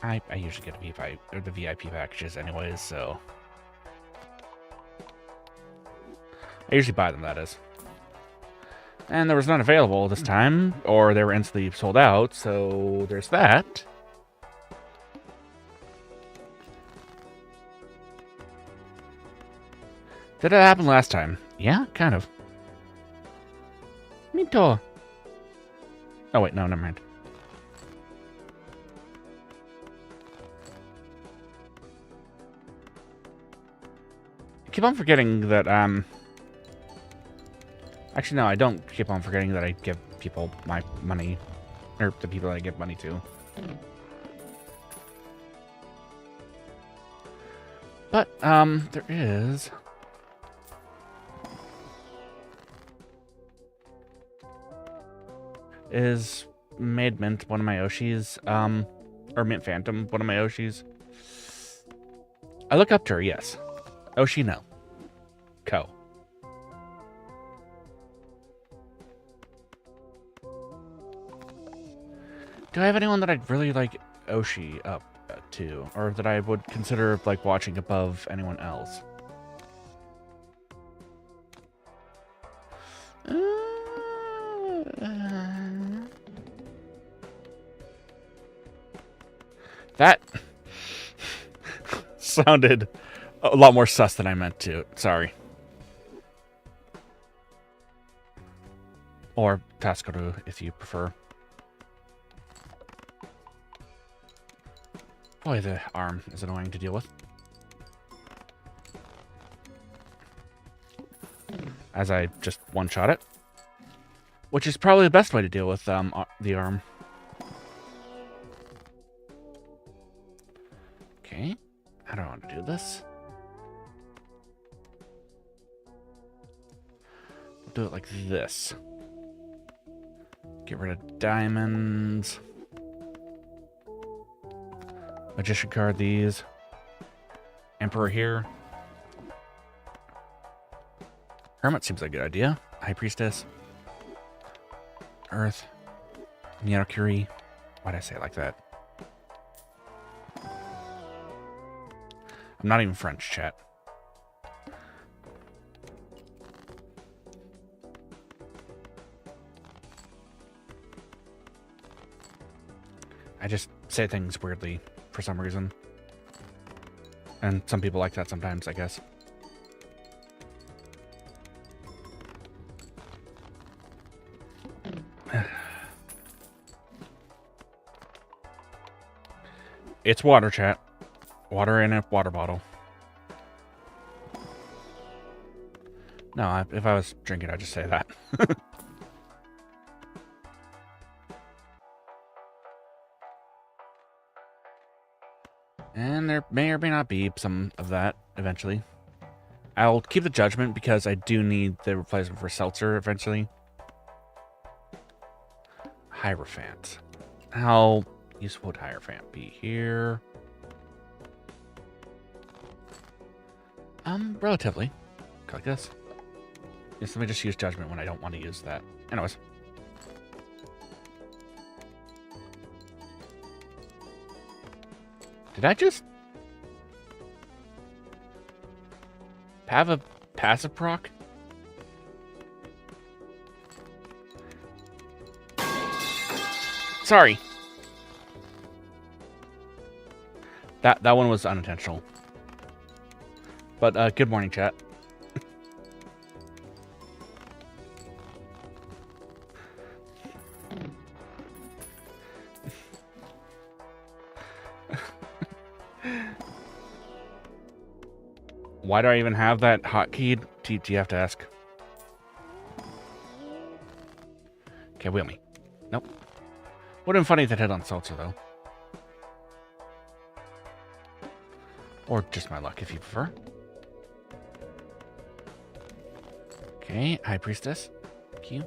I usually get the VIP packages anyways, so... I usually buy them, that is. And there was none available this time, or they were instantly sold out, so there's that. Did it happen last time? Yeah, kind of. Mito. Oh wait, no, never mind. I keep on forgetting that, Actually, no, I don't keep on forgetting that I give people my money, or the people that I give money to. But, there is... Is Made Mint one of my Oshis? Or Mint Phantom, one of my Oshis? I look up to her, yes. Oshi, no. Ko. Do I have anyone that I'd really like Oshi up to? Or that I would consider, like, watching above anyone else? That sounded a lot more sus than I meant to. Sorry. Or Taskaru, if you prefer. Boy, the arm is annoying to deal with. As I just one-shot it. Which is probably the best way to deal with the arm. Okay. How do I want to do this? We'll do it like this. Get rid of diamonds. Magician card these. Emperor here. Hermit seems like a good idea. High Priestess. Earth. Mercury. Why'd I say it like that? I'm not even French, chat. I just say things weirdly for some reason. And some people like that sometimes, I guess. It's water, chat. Water in a water bottle. No, if I was drinking, I'd just say that. And there may or may not be some of that eventually. I'll keep the judgment because I do need the replacement for seltzer eventually. Hierophant. How useful would Hierophant be here? Relatively. Like this. Yes, let me just use judgment when I don't want to use that. Anyways. Did I just have a passive proc? Sorry. That one was unintentional. But good morning, chat. Why do I even have that hotkeyed? Do you have to ask? Okay, wheel me. Nope. Would have been funny if it hit on seltzer, though. Or just my luck, if you prefer. Okay, High Priestess. Thank you.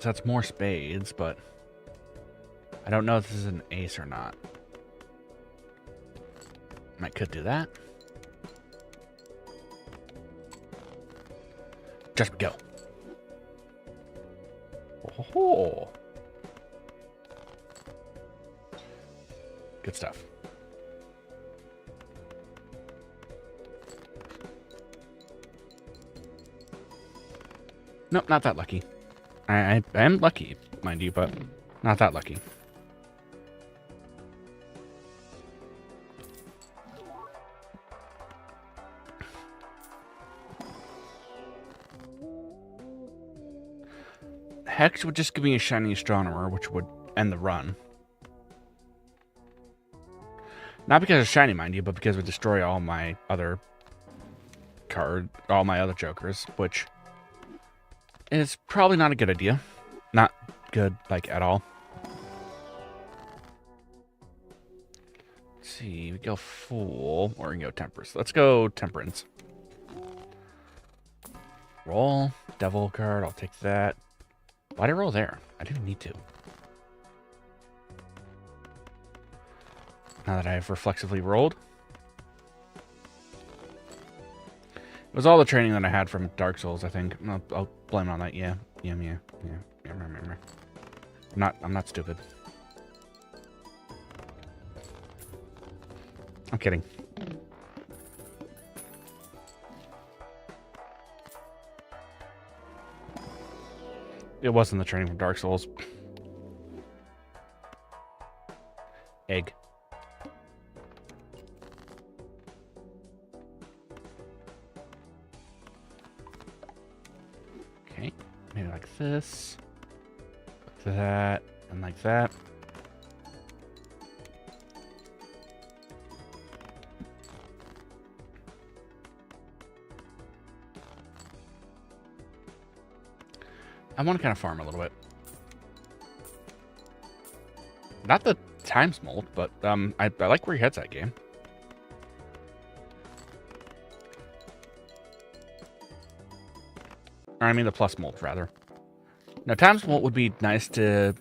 So that's more spades, but I don't know if this is an ace or not. I could do that. Just go. Oh. Good stuff. Nope, not that lucky. I am lucky, mind you, but not that lucky. Hex would just give me a shiny astronomer, which would end the run. Not because it's shiny, mind you, but because it would destroy all my other all my other jokers, which is probably not a good idea. Not good, like, at all. Let's see, we go Fool, or we can go Temperance. Let's go Temperance. Roll, Devil card, I'll take that. Why'd I roll there? I didn't need to. Now that I have reflexively rolled. It was all the training that I had from Dark Souls, I think. I'll blame it on that. Yeah. I'm not stupid. I'm kidding. It wasn't the training from Dark Souls. Egg. Okay, maybe like this. Like that, and like that. I want to kind of farm a little bit. Not the times mold, but I like where your head's at, game. Or I mean the plus mold, rather. Now, times mold would be nice to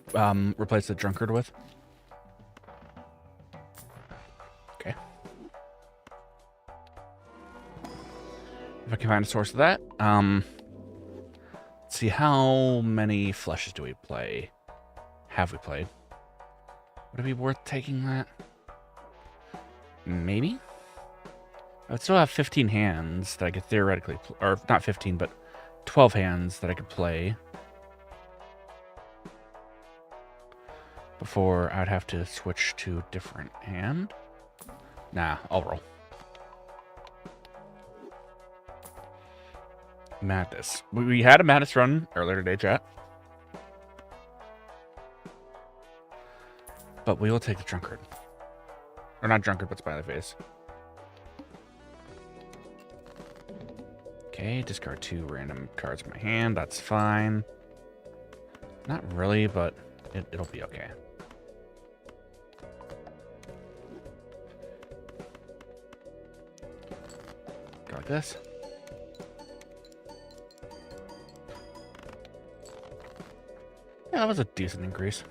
replace the drunkard with. Okay. If I can find a source of that. Let's see, how many flushes do we play? Have we played? Would it be worth taking that? Maybe? I would still have 15 hands that I could theoretically... Or, not 15, but 12 hands that I could play. Before I'd have to switch to a different hand. Nah, I'll roll. Madness. We had a Madness run earlier today, chat. But we will take the drunkard. Or not drunkard, but smiley face. Okay, discard 2 random cards in my hand. That's fine. Not really, but it'll be okay. Go like this. Yeah, that was a decent increase.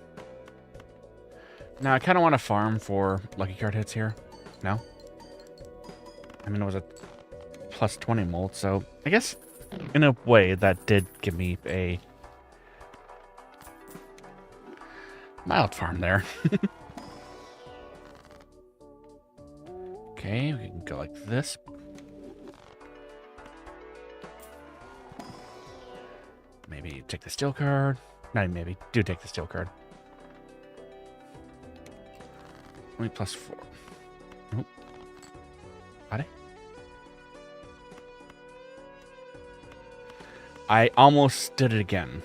Now, I kind of want to farm for lucky card hits here. No? I mean, it was a plus 20 mold, so I guess in a way that did give me a mild farm there. Okay, we can go like this. Maybe take the steel card. Not maybe. Do take the steel card. Only plus 4. Nope. Got it. I almost did it again.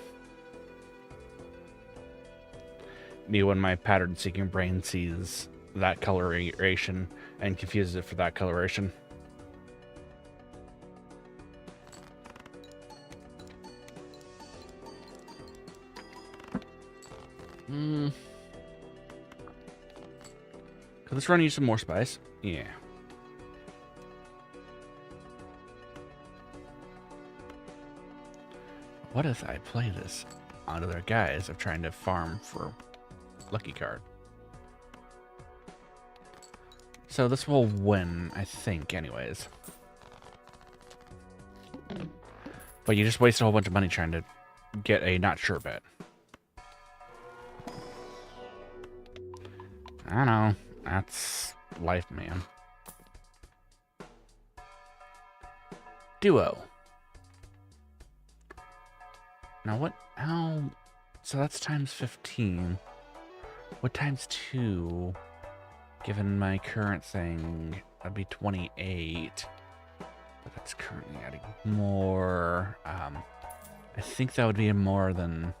Me when my pattern-seeking brain sees that coloration and confuses it for that coloration. Could this run use some more spice? Yeah. What if I play this under their guise of trying to farm for lucky card. So this will win, I think, anyways. But you just wasted a whole bunch of money trying to get a not sure bet. I know. That's life, man. Duo. Now what? How? So that's times 15. What times 2? Given my current thing, that'd be 28. But that's currently adding more. I think that would be more than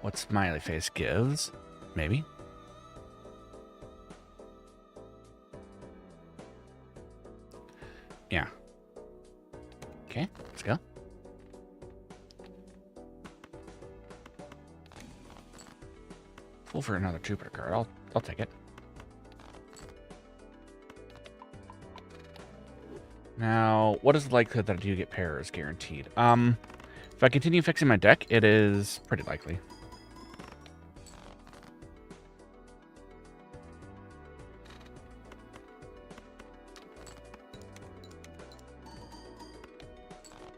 what Smiley Face gives. Maybe. Yeah. Okay, let's go. Full for another Jupiter card. I'll take it. Now, what is the likelihood that I do get pairs guaranteed? If I continue fixing my deck, it is pretty likely.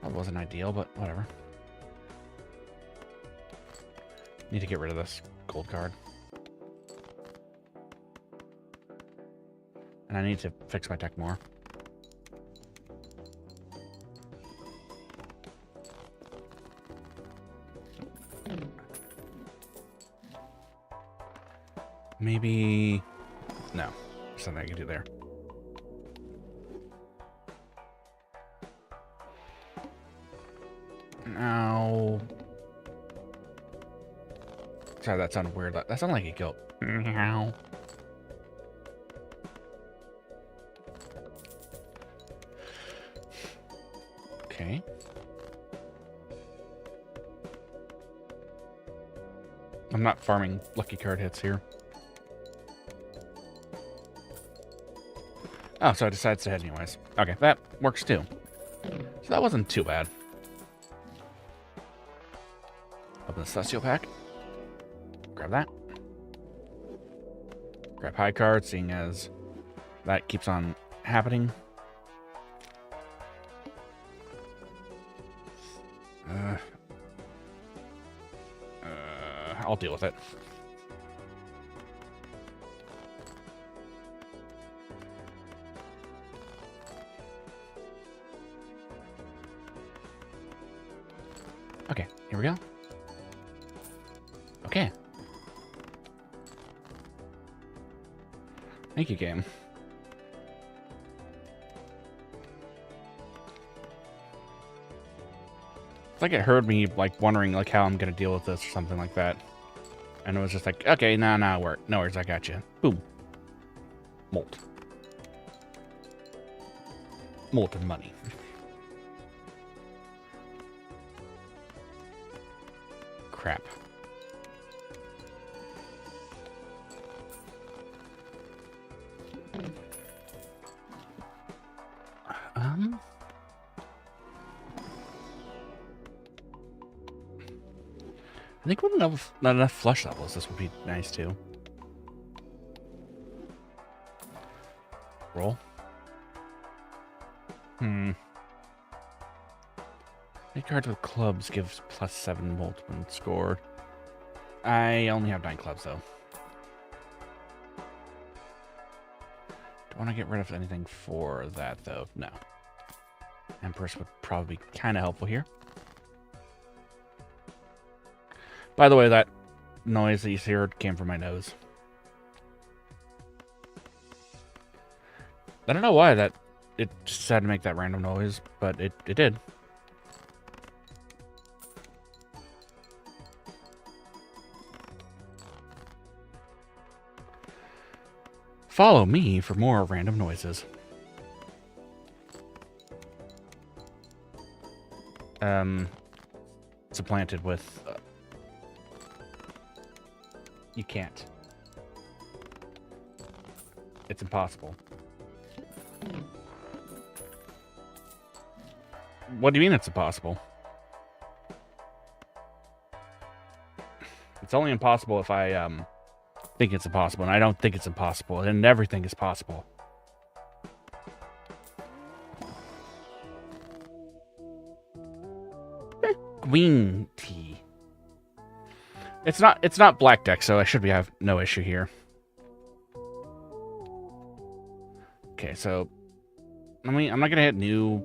That wasn't ideal, but whatever. Need to get rid of this gold card. And I need to fix my deck more. Maybe... No. There's something I can do there. No. Sorry, that sounded weird. That sounded like a goat. Meow. Okay. I'm not farming lucky card hits here. Oh, so I decided to head anyways. Okay, that works too. So that wasn't too bad. Open the Celestial pack. Grab that. Grab high card, seeing as that keeps on happening. I'll deal with it. Okay, here we go. Okay. Thank you, game. It's like it heard me, like, wondering, like, how I'm gonna deal with this or something like that. And it was just like, okay, no worries, I got you. Boom. Molt. Molten money. Crap. I think with not enough flush levels, this would be nice too. Roll. Any cards with clubs gives +7 volt when scored. I only have 9 clubs though. Do I want to get rid of anything for that though? No. Empress would probably be kind of helpful here. By the way, that noise that you heard came from my nose. I don't know why it just had to make that random noise, but it did. Follow me for more random noises. Supplanted with... you can't. It's impossible. What do you mean it's impossible? It's only impossible if I think it's impossible, and I don't think it's impossible, and everything is possible. Gween tea. It's not black deck, so I should have no issue here. Okay, so I'm not gonna hit new.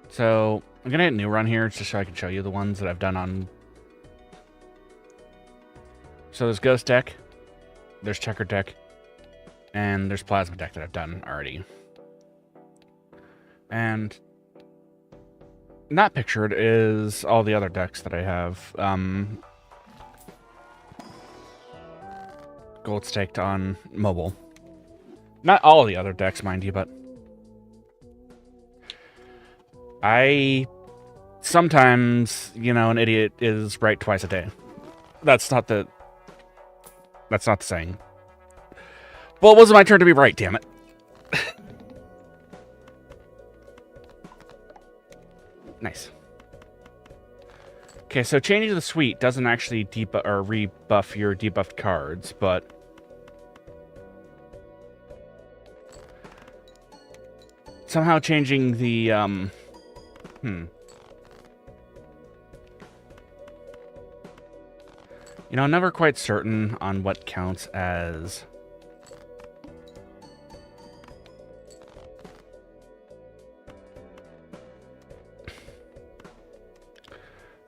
So I'm gonna hit new run here just so I can show you the ones that I've done on. So there's ghost deck, there's checker deck, and there's plasma deck that I've done already. And not pictured is all the other decks that I have. Gold staked on mobile. Not all the other decks, mind you, but I sometimes, you know, an idiot is right twice a day. That's not the saying. Well, it wasn't my turn to be right, damn it. Nice. Okay, so changing the suite doesn't actually debuff or rebuff your debuffed cards, but somehow changing the You know, I'm never quite certain on what counts as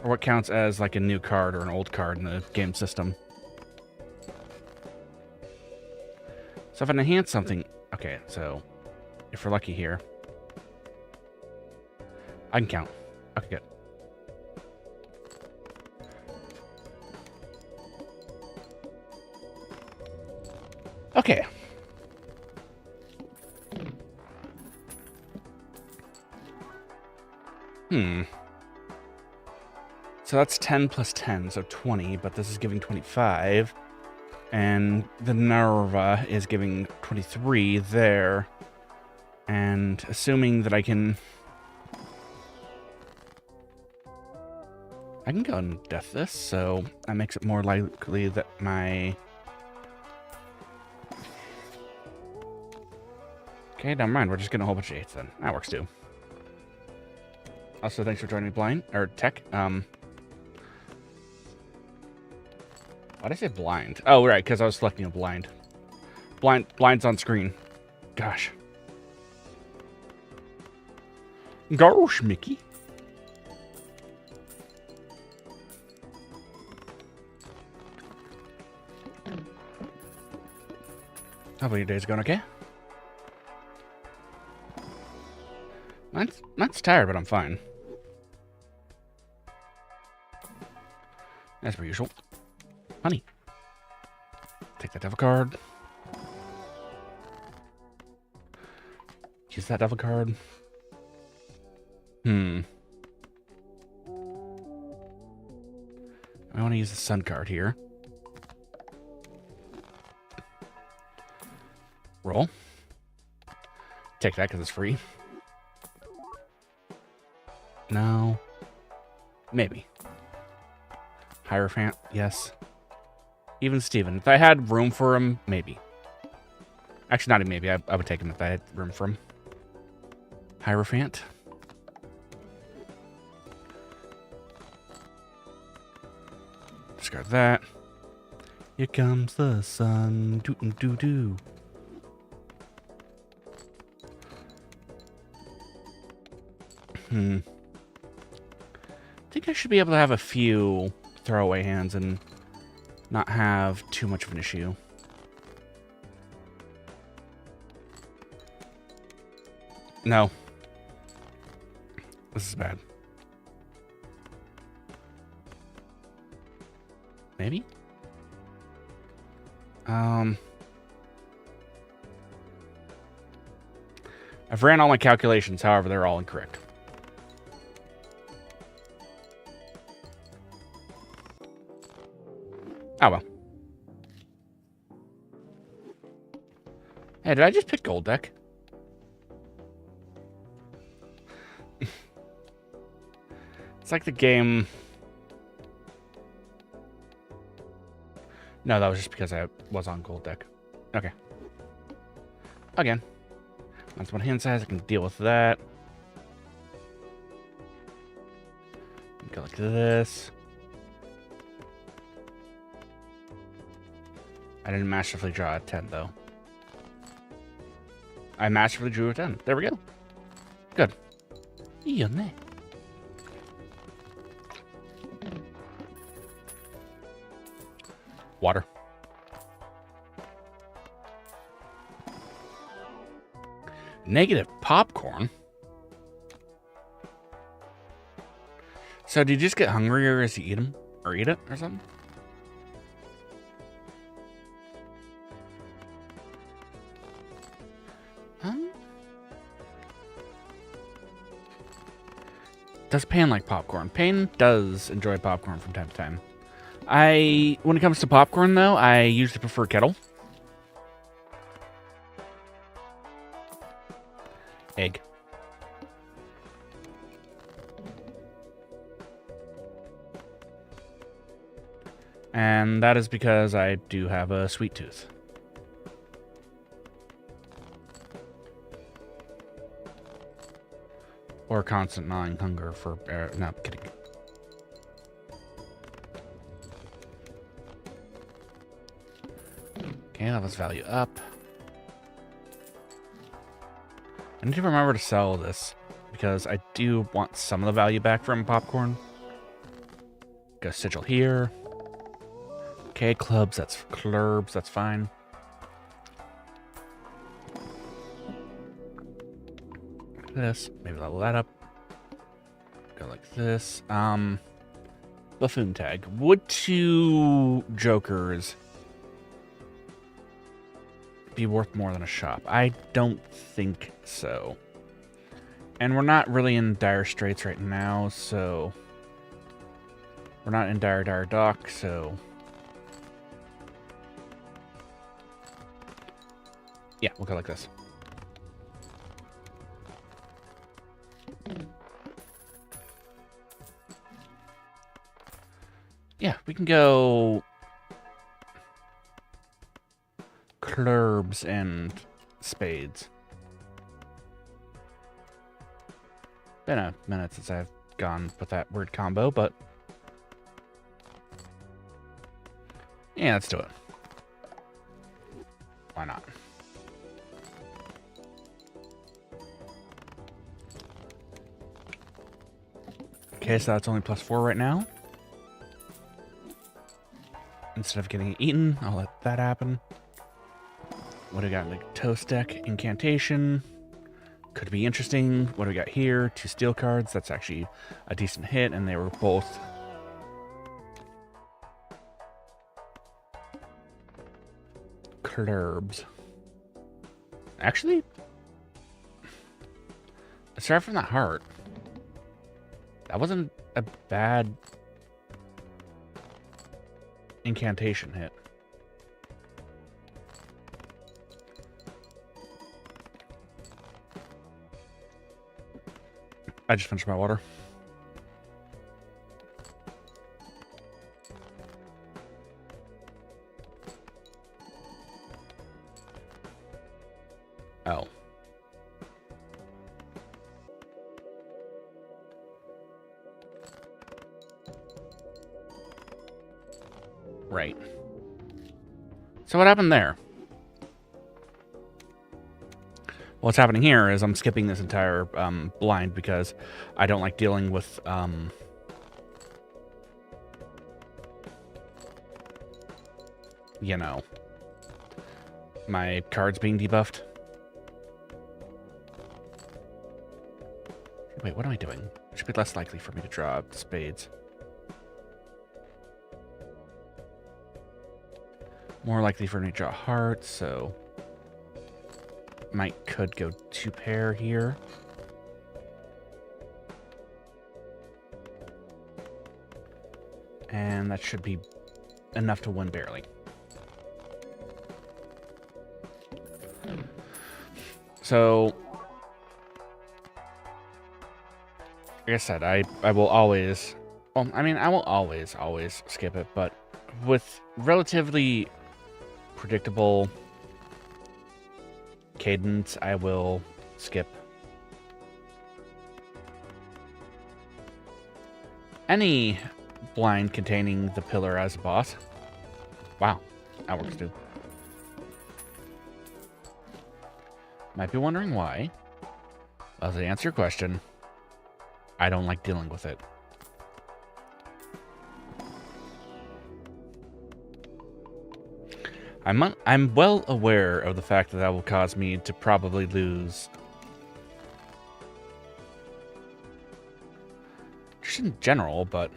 or what counts as like a new card or an old card in the game system. So if I enhance something, okay, so if we're lucky here, I can count. Okay, good. Okay. So that's 10 plus 10, so 20, but this is giving 25. And the Nerva is giving 23 there. And assuming that I can go and death this, so that makes it more likely that my... Okay, never mind. We're just getting a whole bunch of 8s then. That works too. Also, thanks for joining me, Blind, or Tech. Why'd I say blind? Oh, right, because I was selecting a blind. Blind's on screen. Gosh. Gosh, Mickey. How about your day's going okay? Mine's tired, but I'm fine. As per usual. Honey. Take that devil card. Use that devil card. I want to use the sun card here. Roll. Take that because it's free. No. Maybe. Hierophant, yes. Even Steven. If I had room for him, maybe. Actually, not a maybe. I would take him if I had room for him. Hierophant. Discard that. Here comes the sun. Doo-doo-doo-doo. I think I should be able to have a few throwaway hands and not have too much of an issue. No. This is bad. Maybe? I've ran all my calculations, however, they're all incorrect. Oh well. Hey, did I just pick gold deck? It's like the game... No, that was just because I was on gold deck. Okay. Again. That's one hand size. I can deal with that. Go like this. I didn't masterfully draw a 10, though. I masterfully drew a 10. There we go. Good. Yummy. Water. Negative popcorn? So do you just get hungrier as you eat them? Or eat it or something? Does Payne like popcorn? Payne does enjoy popcorn from time to time. When it comes to popcorn, though, I usually prefer kettle. Egg. And that is because I do have a sweet tooth. Or constant gnawing hunger for... no, I'm kidding. Okay, levels value up. I need to remember to sell this, because I do want some of the value back from popcorn. Go sigil here. Okay, clubs, that's fine. This, maybe level that up. Go like this. Buffoon tag. Would 2 jokers be worth more than a shop? I don't think so. And we're not really in dire straits right now, so... We're not in dire dock, so... Yeah, we'll go like this. Yeah, we can go... clubs and spades. Been a minute since I've gone with that word combo, but... yeah, let's do it. Why not? Okay, so that's only +4 right now. Instead of getting eaten, I'll let that happen. What do we got? Like toast deck, incantation. Could be interesting. What do we got here? 2 steel cards. That's actually a decent hit, and they were both... clubs. Actually, aside from that heart, that wasn't a bad incantation hit. I just finished my water. Oh. Right. So what happened there? What's happening here is I'm skipping this entire blind because I don't like dealing with you know, my cards being debuffed. Wait, what am I doing? It should be less likely for me to draw spades. More likely for me to draw hearts, so... could go 2 pair here. And that should be enough to win barely. So, like I said, I will always... Well, I mean, I will always skip it, but with relatively predictable cadence, I will skip any blind containing the pillar as a boss. Wow, that works too. Might be wondering why. Well, to answer your question, I don't like dealing with it. I'm well aware of the fact that that will cause me to probably lose. Just in general, but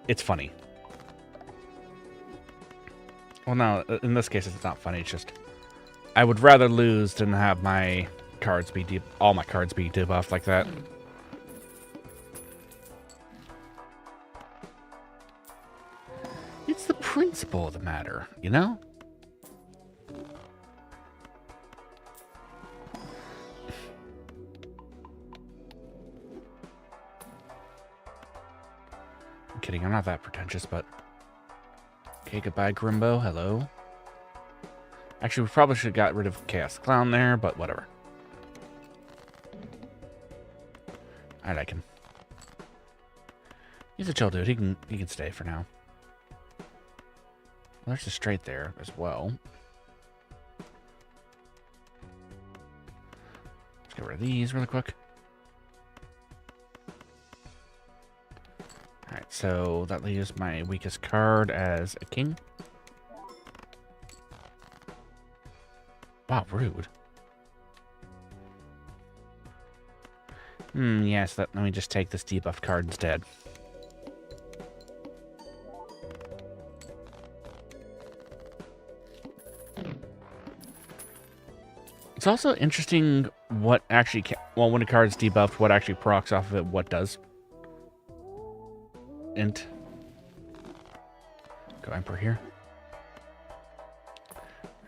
it's funny. Well, no, in this case, it's not funny. It's just I would rather lose than have my cards be all my cards be debuffed like that. It's the principle of the matter, you know? I'm kidding, I'm not that pretentious, but... Okay, goodbye, Grimbo. Hello. Actually, we probably should have got rid of Chaos Clown there, but whatever. I like him. He's a chill dude. He can stay for now. Well, there's a straight there as well. Let's get rid of these really quick. Alright, so that leaves my weakest card as a king. Wow, rude. Yes, let me just take this debuff card instead. It's also interesting what actually... Well, when a card's debuffed, what actually procs off of it, what does. Int. Go Emperor here.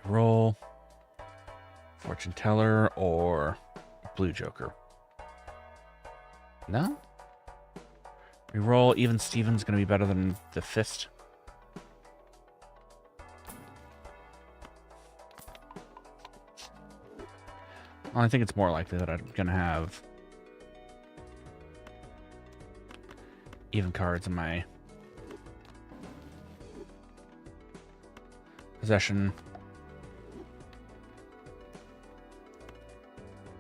Roll. Fortune Teller or Blue Joker. No? Reroll. Even Steven's going to be better than the Fist. Well, I think it's more likely that I'm going to have even cards in my possession.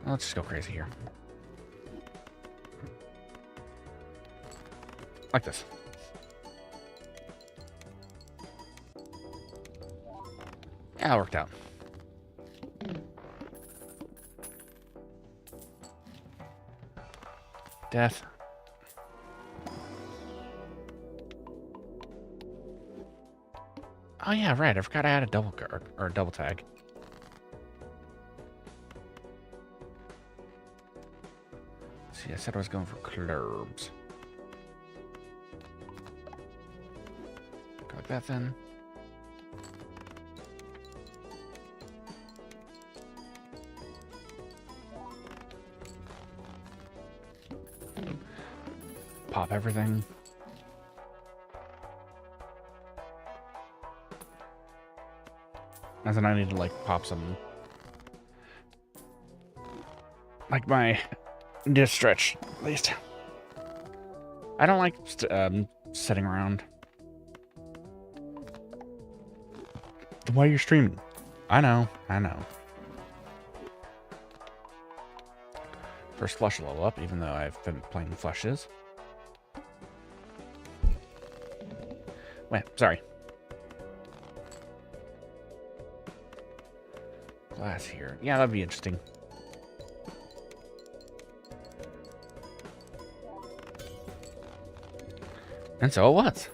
Let's just go crazy here. Like this. Yeah, it worked out. Death. Oh yeah, right. I forgot I had a double card or a double tag. See, I said I was going for clubs. Go like that then. Pop everything. And then I need to like pop some, like my disc stretch at least. I don't like sitting around. Why you're streaming? I know. First flush level up, even though I've been playing flushes. Wait, sorry. Glass here. Yeah, that'd be interesting. And so it was.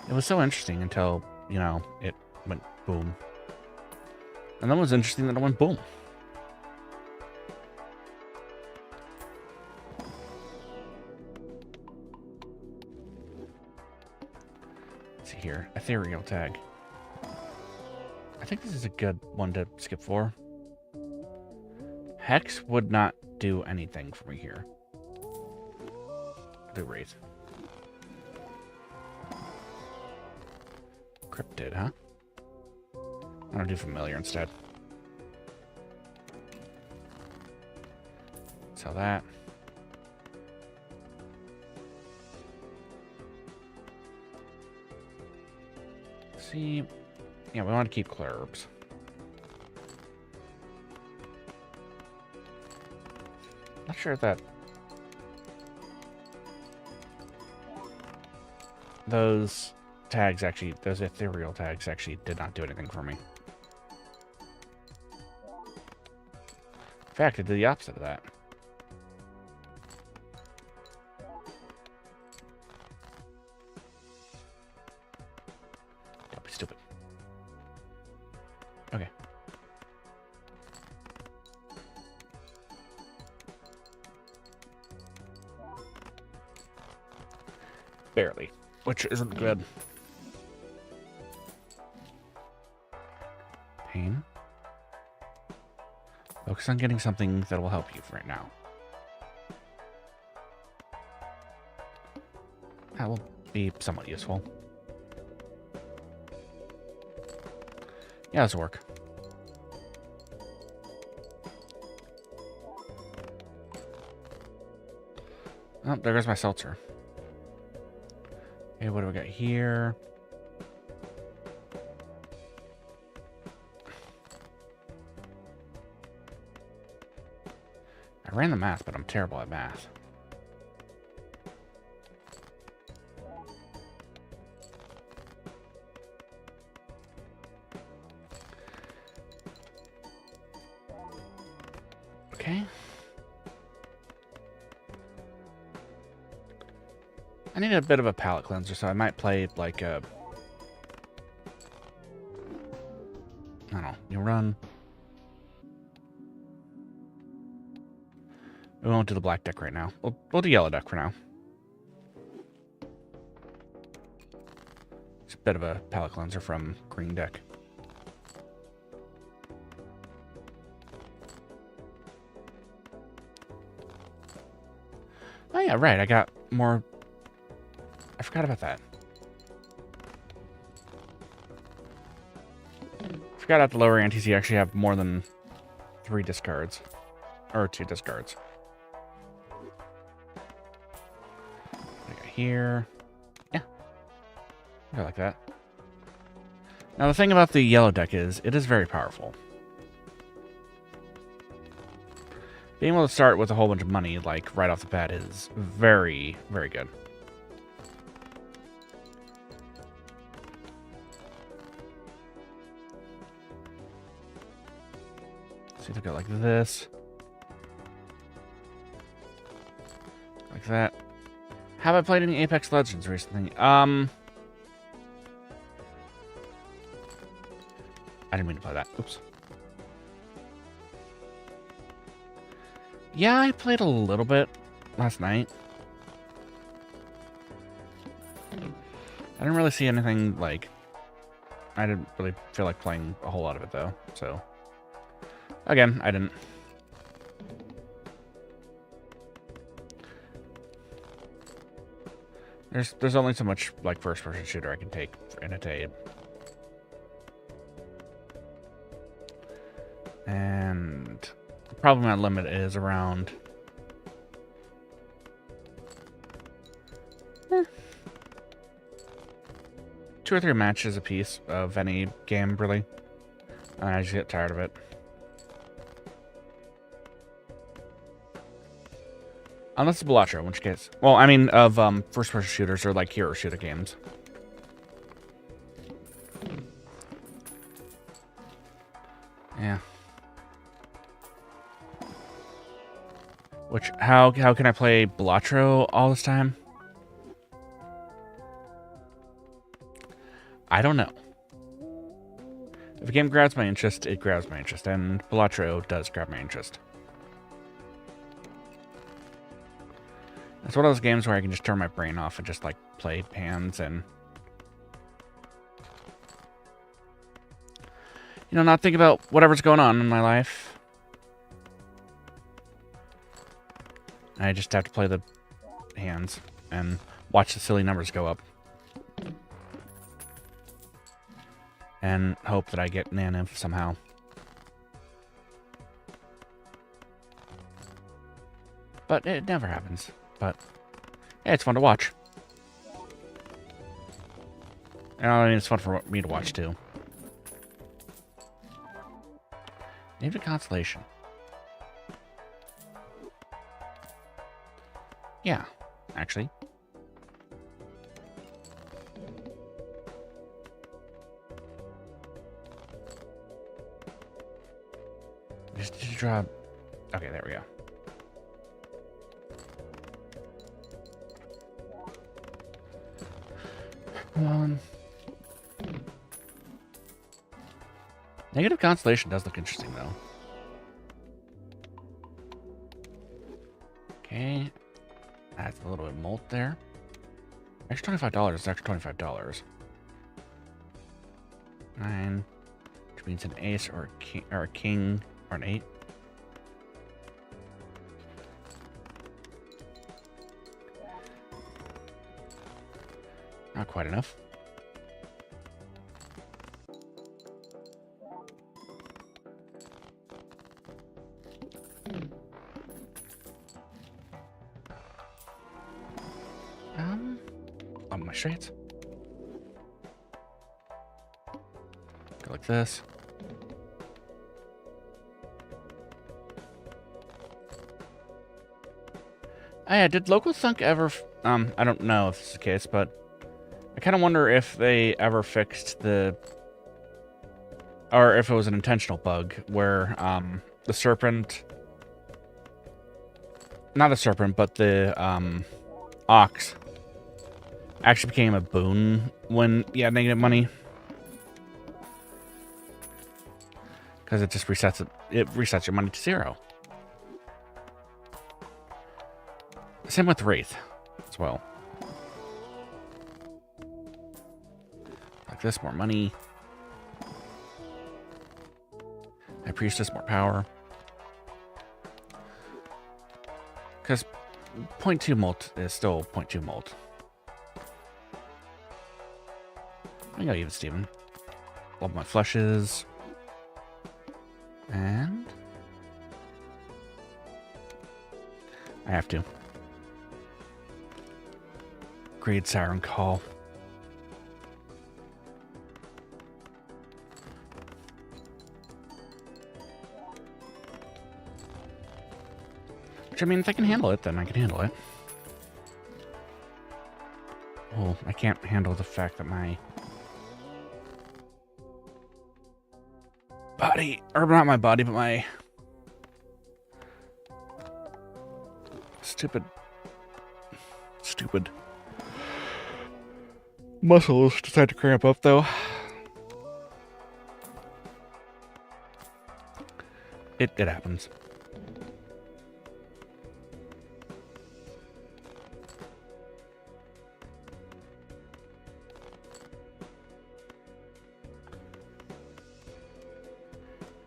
It was so interesting until, you know, it went boom. And then it was interesting that it went boom. Let's see here. Ethereal tag. I think this is a good one to skip for. Hex would not do anything for me here. Do Wraith. Cryptid, huh? I'm gonna do Familiar instead. Sell that. See, yeah, we want to keep clear herbs. Not sure if that those tags actually, those ethereal tags actually did not do anything for me. In fact, it did the opposite of that. Don't be stupid. Okay. Barely, which isn't good. Payne. Focus on getting something that will help you for right now. That will be somewhat useful. Yeah, this will work. Oh, there goes my seltzer. Okay, what do we got here? I ran the math, but I'm terrible at math. Okay. I need a bit of a palate cleanser, so I might play like a... I don't know, you run. We won't do the black deck right now. We'll do yellow deck for now. It's a bit of a palate cleanser from green deck. Oh yeah, right, I got more... I forgot about that. Forgot at the lower antes you actually have more than 3 discards. Or 2 discards. Here. Yeah. I like that. Now the thing about the yellow deck is, it is very powerful. Being able to start with a whole bunch of money, like, right off the bat is very, very good. See if I go like this. Like that. Have I played any Apex Legends recently? I didn't mean to play that. Oops. Yeah, I played a little bit last night. I didn't really see anything, like... I didn't really feel like playing a whole lot of it, though, so... Again, I didn't. There's only so much, like, first-person shooter I can take in a day. And probably my limit is around... 2 or 3 matches a piece of any game, really. And I just get tired of it. Unless it's Balatro, in which case... Well, I mean, of first-person shooters or, like, hero shooter games. Yeah. Which, how can I play Balatro all this time? I don't know. If a game grabs my interest, it grabs my interest, and Balatro does grab my interest. It's one of those games where I can just turn my brain off and just, like, play hands and you know, not think about whatever's going on in my life. I just have to play the hands and watch the silly numbers go up. And hope that I get Nana somehow. But it never happens. But yeah, it's fun to watch. And I mean, it's fun for me to watch too. Named a constellation. Yeah, actually. Just to draw. Okay, there we go. Negative constellation does look interesting, though. Okay. That's a little bit of molt there. Extra $25 is extra $25. 9. Which means an ace or a king or an 8. Not quite enough. On my straights. Go like this. Oh yeah, did Local Thunk ever... I don't know if this is the case, but I kind of wonder if they ever fixed the... Or if it was an intentional bug where the serpent... Not the serpent, but the ox actually became a boon when you had negative money. Because it just resets it. It resets your money to 0. Same with Wraith as well. Like this, more money. High Priestess, more power. Because 0.2 molt is still 0.2 molt. I got even Steven. Love my flushes. And I have to. Great Siren Call. Which, I mean, if I can handle it, then I can handle it. Oh, I can't handle the fact that my body, or not my body, but my stupid muscles decide to cramp up, though. It happens.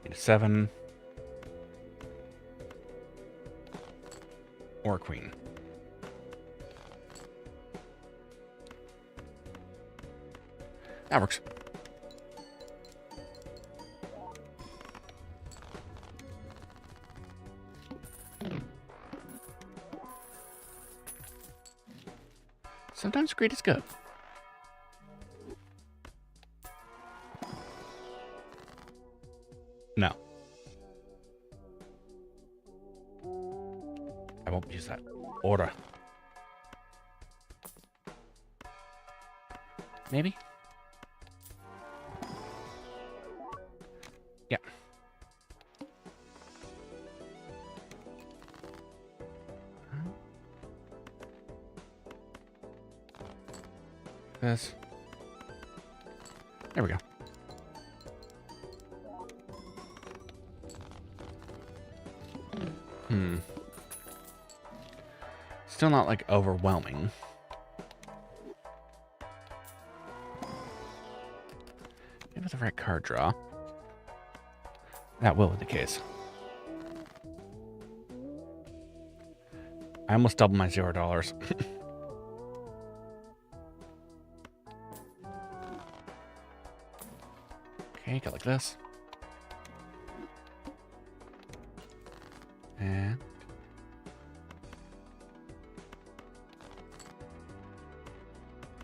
Need a 7 or a queen. That works. Sometimes greed is good. No. I won't use that. Order. Maybe? Yeah. This. There we go. Still not, like, overwhelming. Maybe the right card draw. That will be the case. I almost doubled my $0. Okay, go like this. And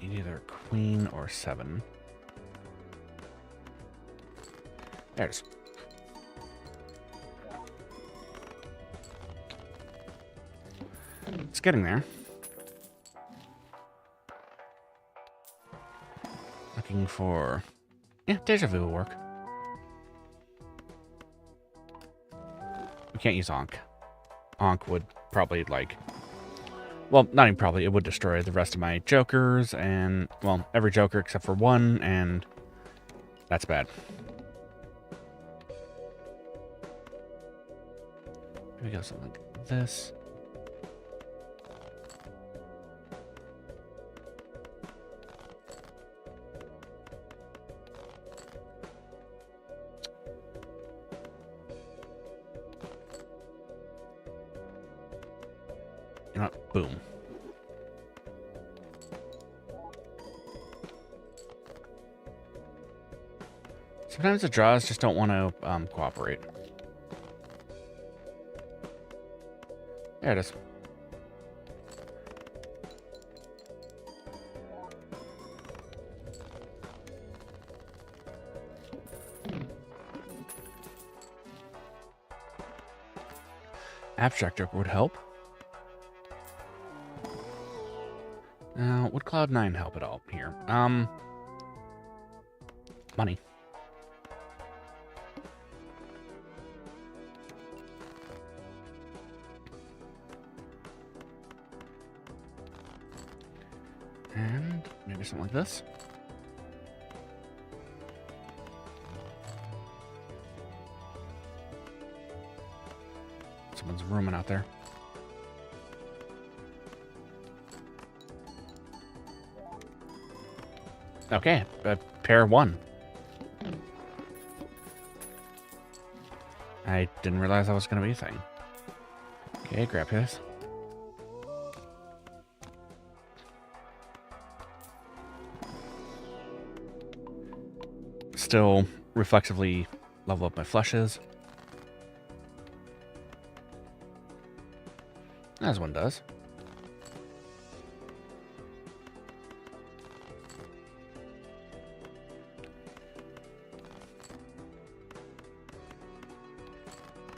need either queen or 7. There it is. It's getting there. Looking for... Yeah, deja vu will work. We can't use Ankh. Ankh would probably, like... Well, not even probably. It would destroy the rest of my jokers and... Well, every joker except for 1, and... That's bad. Here we go, something like this. You know what? Boom. Sometimes the draws just don't want to cooperate. There it is. Abstract Joker would help. Now, would Cloud9 help at all here? Money. And maybe something like this. Someone's rooming out there. Okay, pair 1. I didn't realize that was going to be a thing. Okay, grab this. Still reflexively level up my flushes. As one does.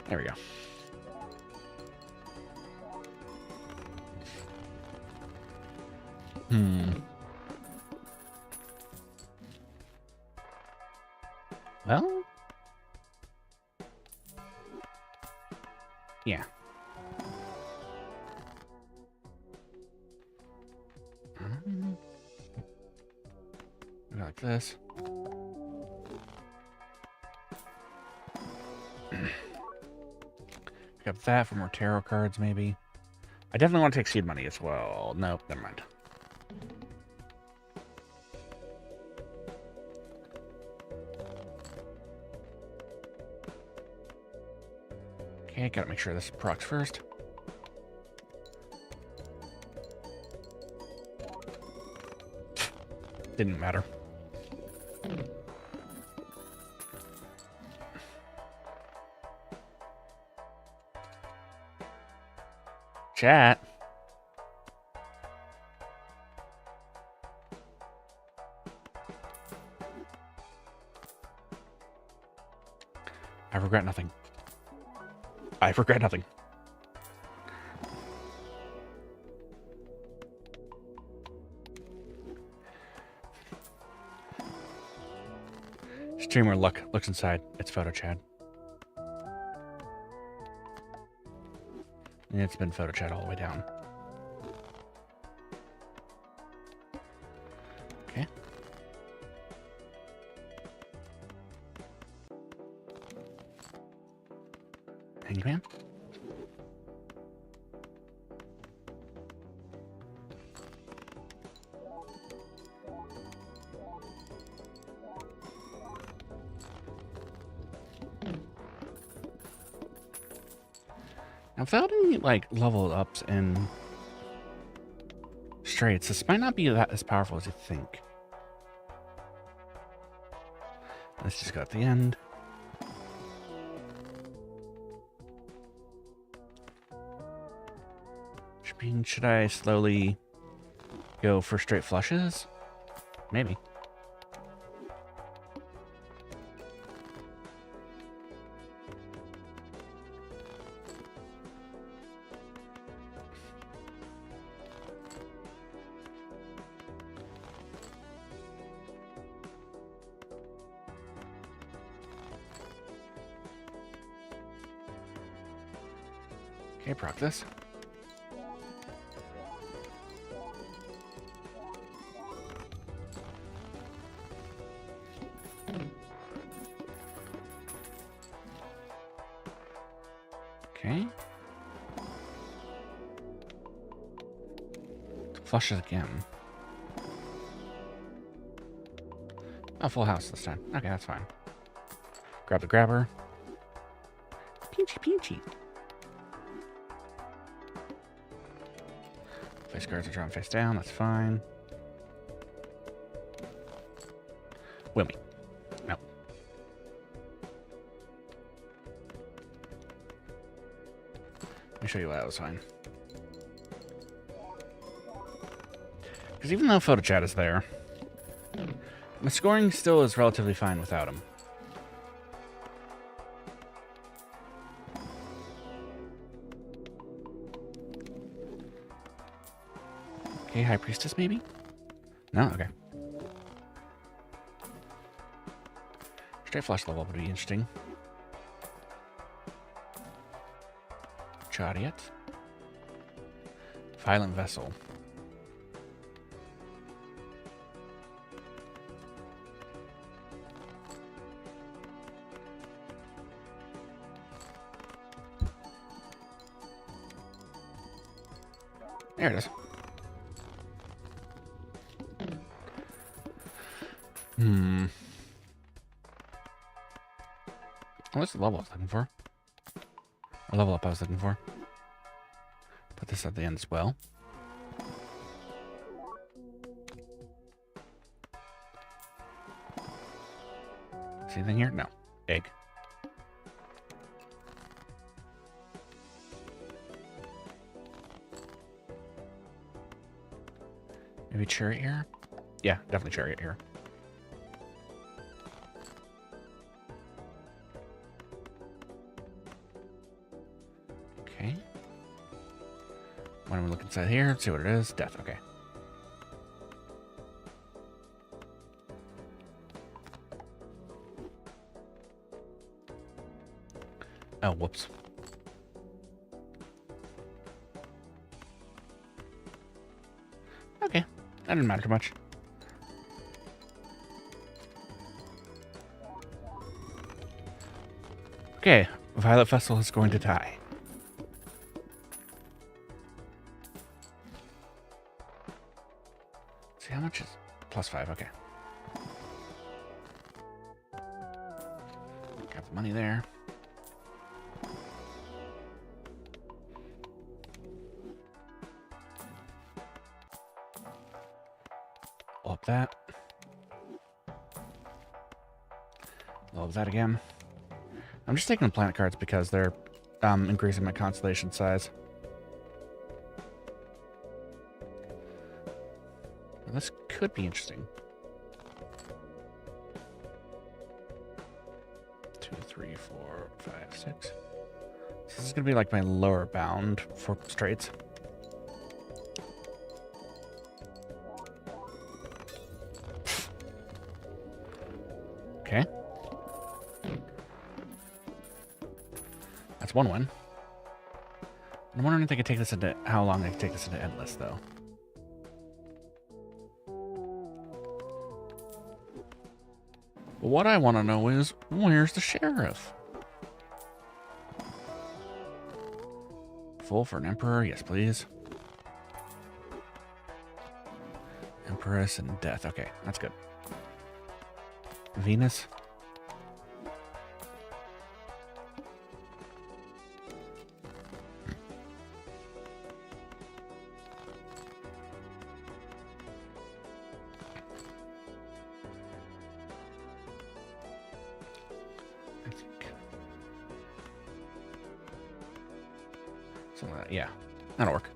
There we go. Well? Yeah. Like this. Pick up that for more tarot cards, maybe. I definitely want to take seed money as well. Nope, never mind. Okay, gotta make sure this procs first. Didn't matter. Chat. I regret nothing. I regret nothing. Streamer looks inside. It's photo chat. And it's been photo chat all the way down. Okay. Hangman. Now, without any, like, level ups in straights, this might not be that as powerful as you think. Let's just go at the end. Should I slowly go for straight flushes? Maybe. Okay, proc this. Okay. Flushes again. Oh, full house this time. Okay, that's fine. Grab the grabber. Peachy, peachy. Face cards are drawn face down. That's fine. Wilmy. No. Let me show you why that was fine. Because even though photo chat is there, my scoring still is relatively fine without him. Okay, High Priestess maybe? No? Okay. Straight flush level would be interesting. Chariot. Violent Vessel. There it is. What's the level I was looking for? A level up I was looking for. Put this at the end as well. See anything here? No. Egg. Maybe chariot here? Yeah, definitely chariot here. Okay. Why don't we look inside here? See what it is. Death. Okay. Oh, whoops. Okay. That didn't matter too much. Okay. Violet Vessel is going to die. See how much is +5. Okay. Got the money there. Up that. Love that again. I'm just taking the planet cards because they're increasing my constellation size. Well, this could be interesting. 2, 3, 4, 5, 6. This is gonna be like my lower bound for straights. Okay. That's one win. I'm wondering if they could take this into how long they could take this into endless, though. But what I want to know is, where's the sheriff? Full for an emperor, yes, please. Empress and death. Okay, that's good. Venus. Something like that. Yeah, that'll work.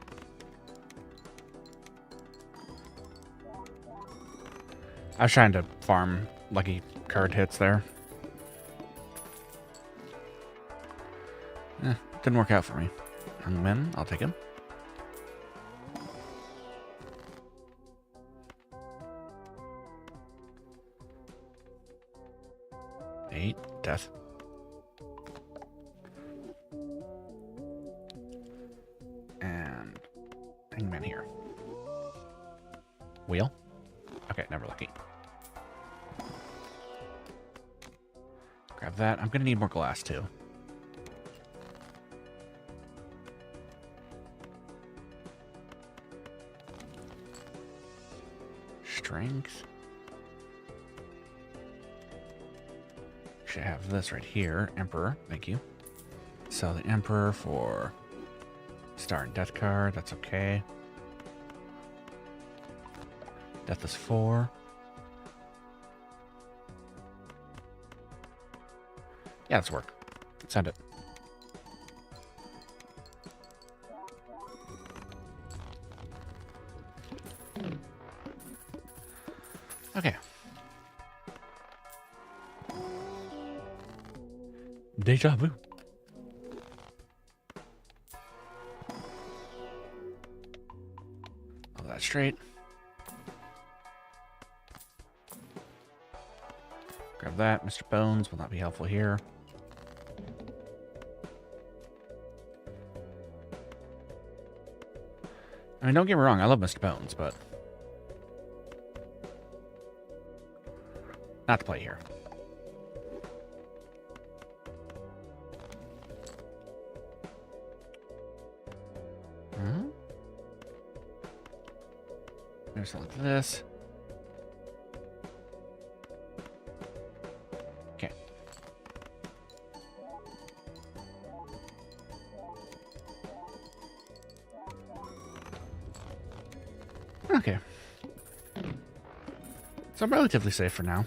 I was trying to farm lucky card hits there. Didn't work out for me. Young men, I'll take him. Eight, death. And hangman here. Wheel. Okay, never lucky. Grab that. I'm gonna need more glass too. Strength. Should have this right here. Emperor, thank you. Sell the Emperor for Star and Death card. That's okay. Death is 4. Yeah, let's work. Send it. Okay. Deja vu. All that straight. Grab that. Mr. Bones will not be helpful here. I mean, don't get me wrong, I love Mr. Bones, but not to play here. There's something like this. Okay. Okay. So I'm relatively safe for now.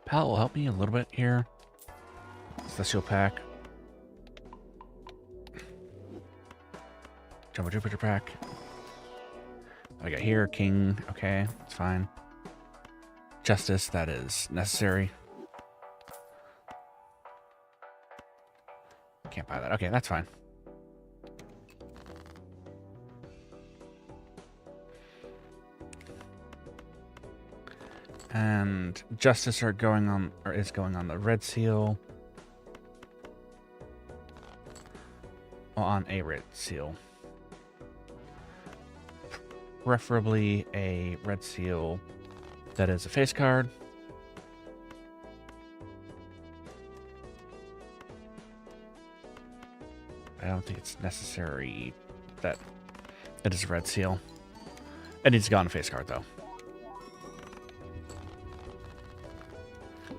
Palette will help me a little bit here. Celestial Pack. Jumbo Jupiter Pack. What I got here, King. Okay, that's fine. Justice, that is necessary. Can't buy that. Okay, that's fine. And Justice are going on, or is going on the red seal. Well, on a red seal. Preferably a red seal that is a face card. I don't think it's necessary that it is a red seal. It needs to go on a face card, though.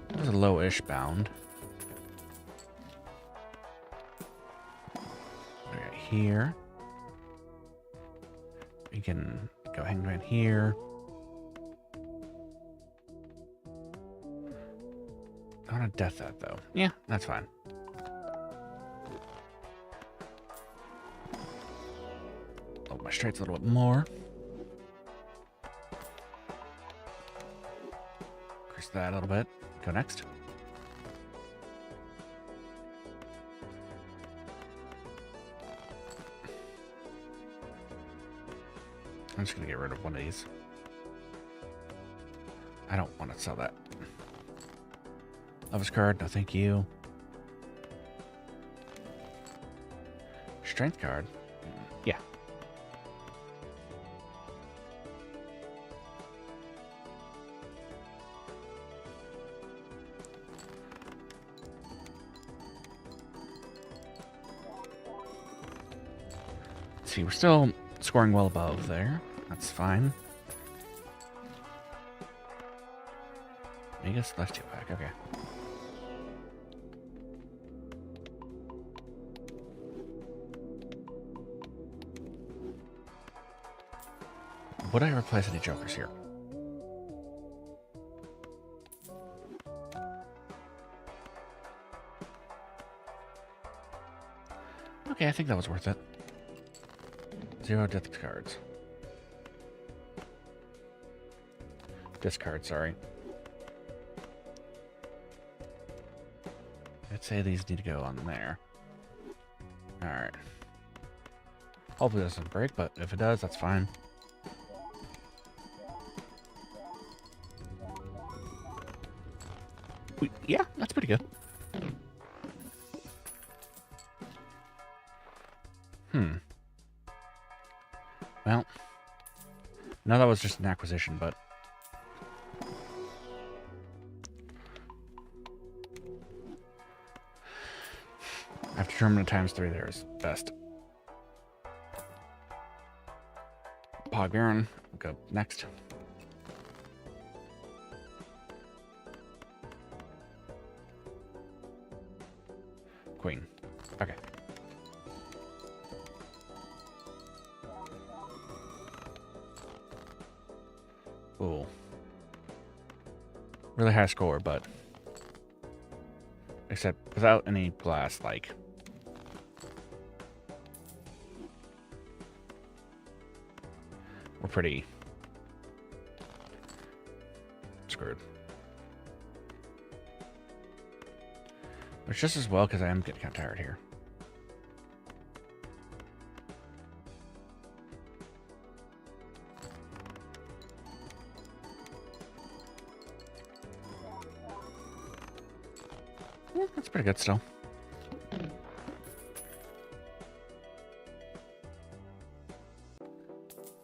There's a low-ish bound. What do we got here? We can go hangman here. I want to death that, though. Yeah, that's fine. Lower my straights a little bit more. Increase that a little bit. Go next. I'm just going to get rid of one of these. I don't want to sell that. Lover's card, no thank you. Strength card? Yeah. See, we're still scoring well above there. That's fine. Mega Celestial Pack, okay. Would I replace any jokers here? Okay, I think that was worth it. 0 discards. Discard, sorry. I'd say these need to go on there. Alright. Hopefully it doesn't break, but if it does, that's fine. Yeah, that's pretty good. Well, no, that was just an acquisition, but... I've determined times 3 there is best. Baron, we'll go next. Queen. Okay. Ooh. Really high score, but... Except without any glass, like... We're pretty... screwed. Which just as well, because I am getting kind of tired here. Yeah, that's pretty good still.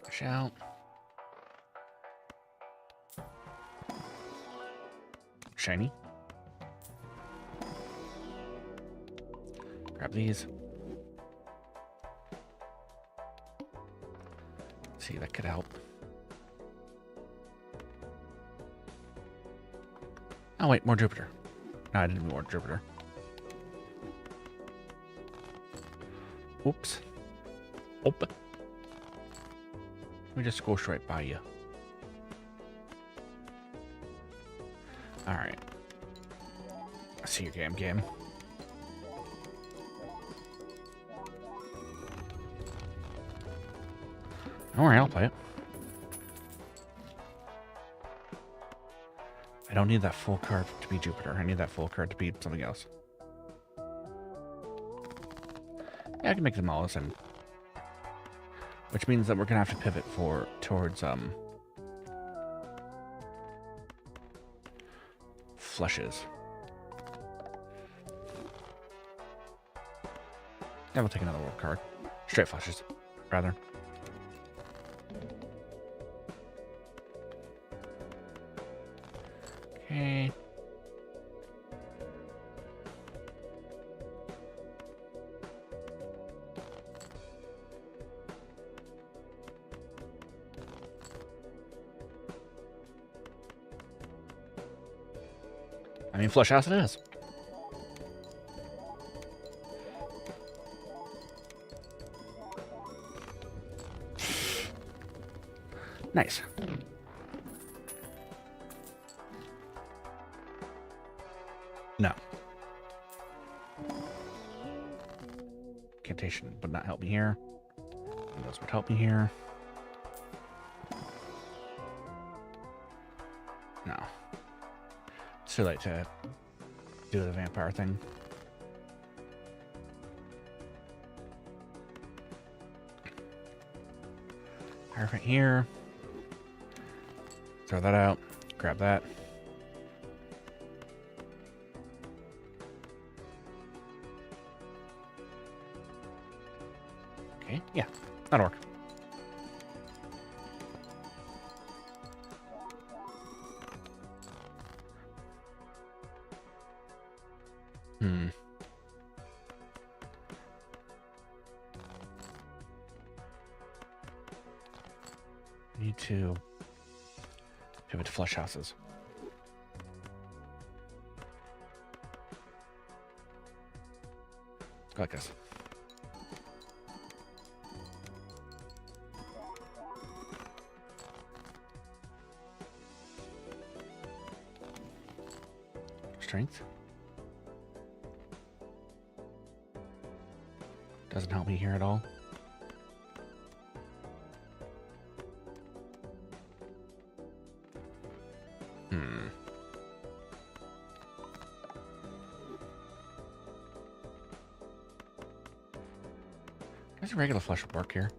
Push out. Shiny. Grab these. See, that could help. Oh wait, more Jupiter. No, I didn't mean more Jupiter. Oops. Open. Let me just go straight by you. Alright. I see your game. Don't worry, I'll play it. I don't need that full card to be Jupiter. I need that full card to be something else. Yeah, I can make them all the same. Which means that we're gonna have to pivot towards flushes. Yeah, we'll take another world card. Straight flushes, rather. Okay. I mean, flush house it is. Nice. No. Incantation would not help me here. And those would help me here. No. It's too late to do the vampire thing. Perfect here. Throw that out. Grab that. Okay, yeah, that'll work. Need to pivot to flush houses. Go like this. Strength. Doesn't help me here at all. There's a regular flush of work here.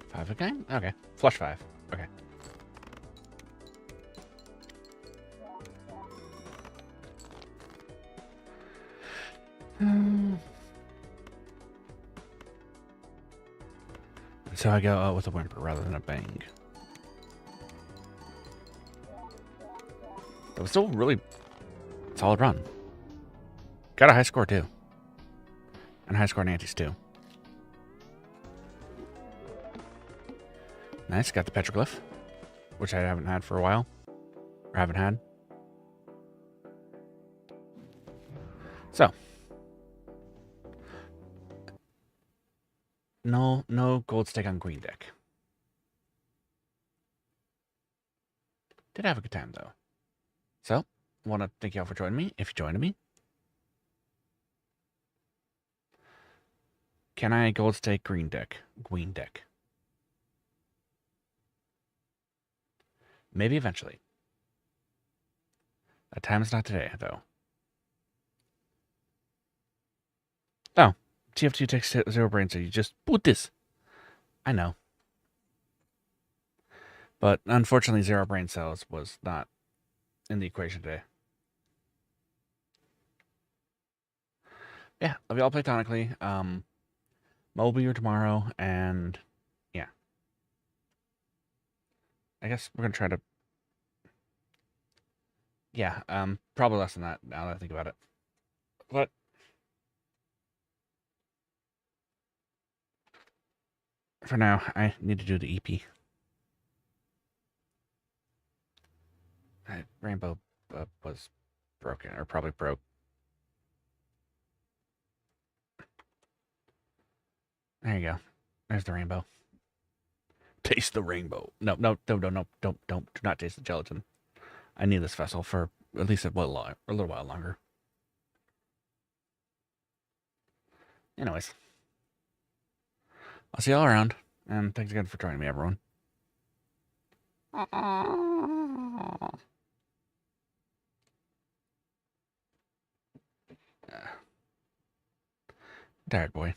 Five again? Okay. Flush 5. Okay. So I go out with a whimper rather than a bang. It was still a really solid run. Got a high score too. And high score in antes too. Nice, got the petroglyph, which I haven't had for a while. Or haven't had. So. No gold stake on Gween deck. Did have a good time though. So, want to thank y'all for joining me. If you joined me, can I gold stake Gween deck? Maybe eventually. That time is not today, though. Oh, TF2 takes 0 brain, so you just put this. I know. But unfortunately, 0 brain cells was not in the equation today. Yeah, love you all platonically. Mo will be here tomorrow, and yeah. I guess we're gonna try to. Yeah, probably less than that now that I think about it. But for now, I need to do the EP. Rainbow was broken, or probably broke. There you go. There's the rainbow. Taste the rainbow. No, do not taste the gelatin. I need this vessel for at least a little while longer. Anyways, I'll see y'all around, and thanks again for joining me, everyone. Tired boy.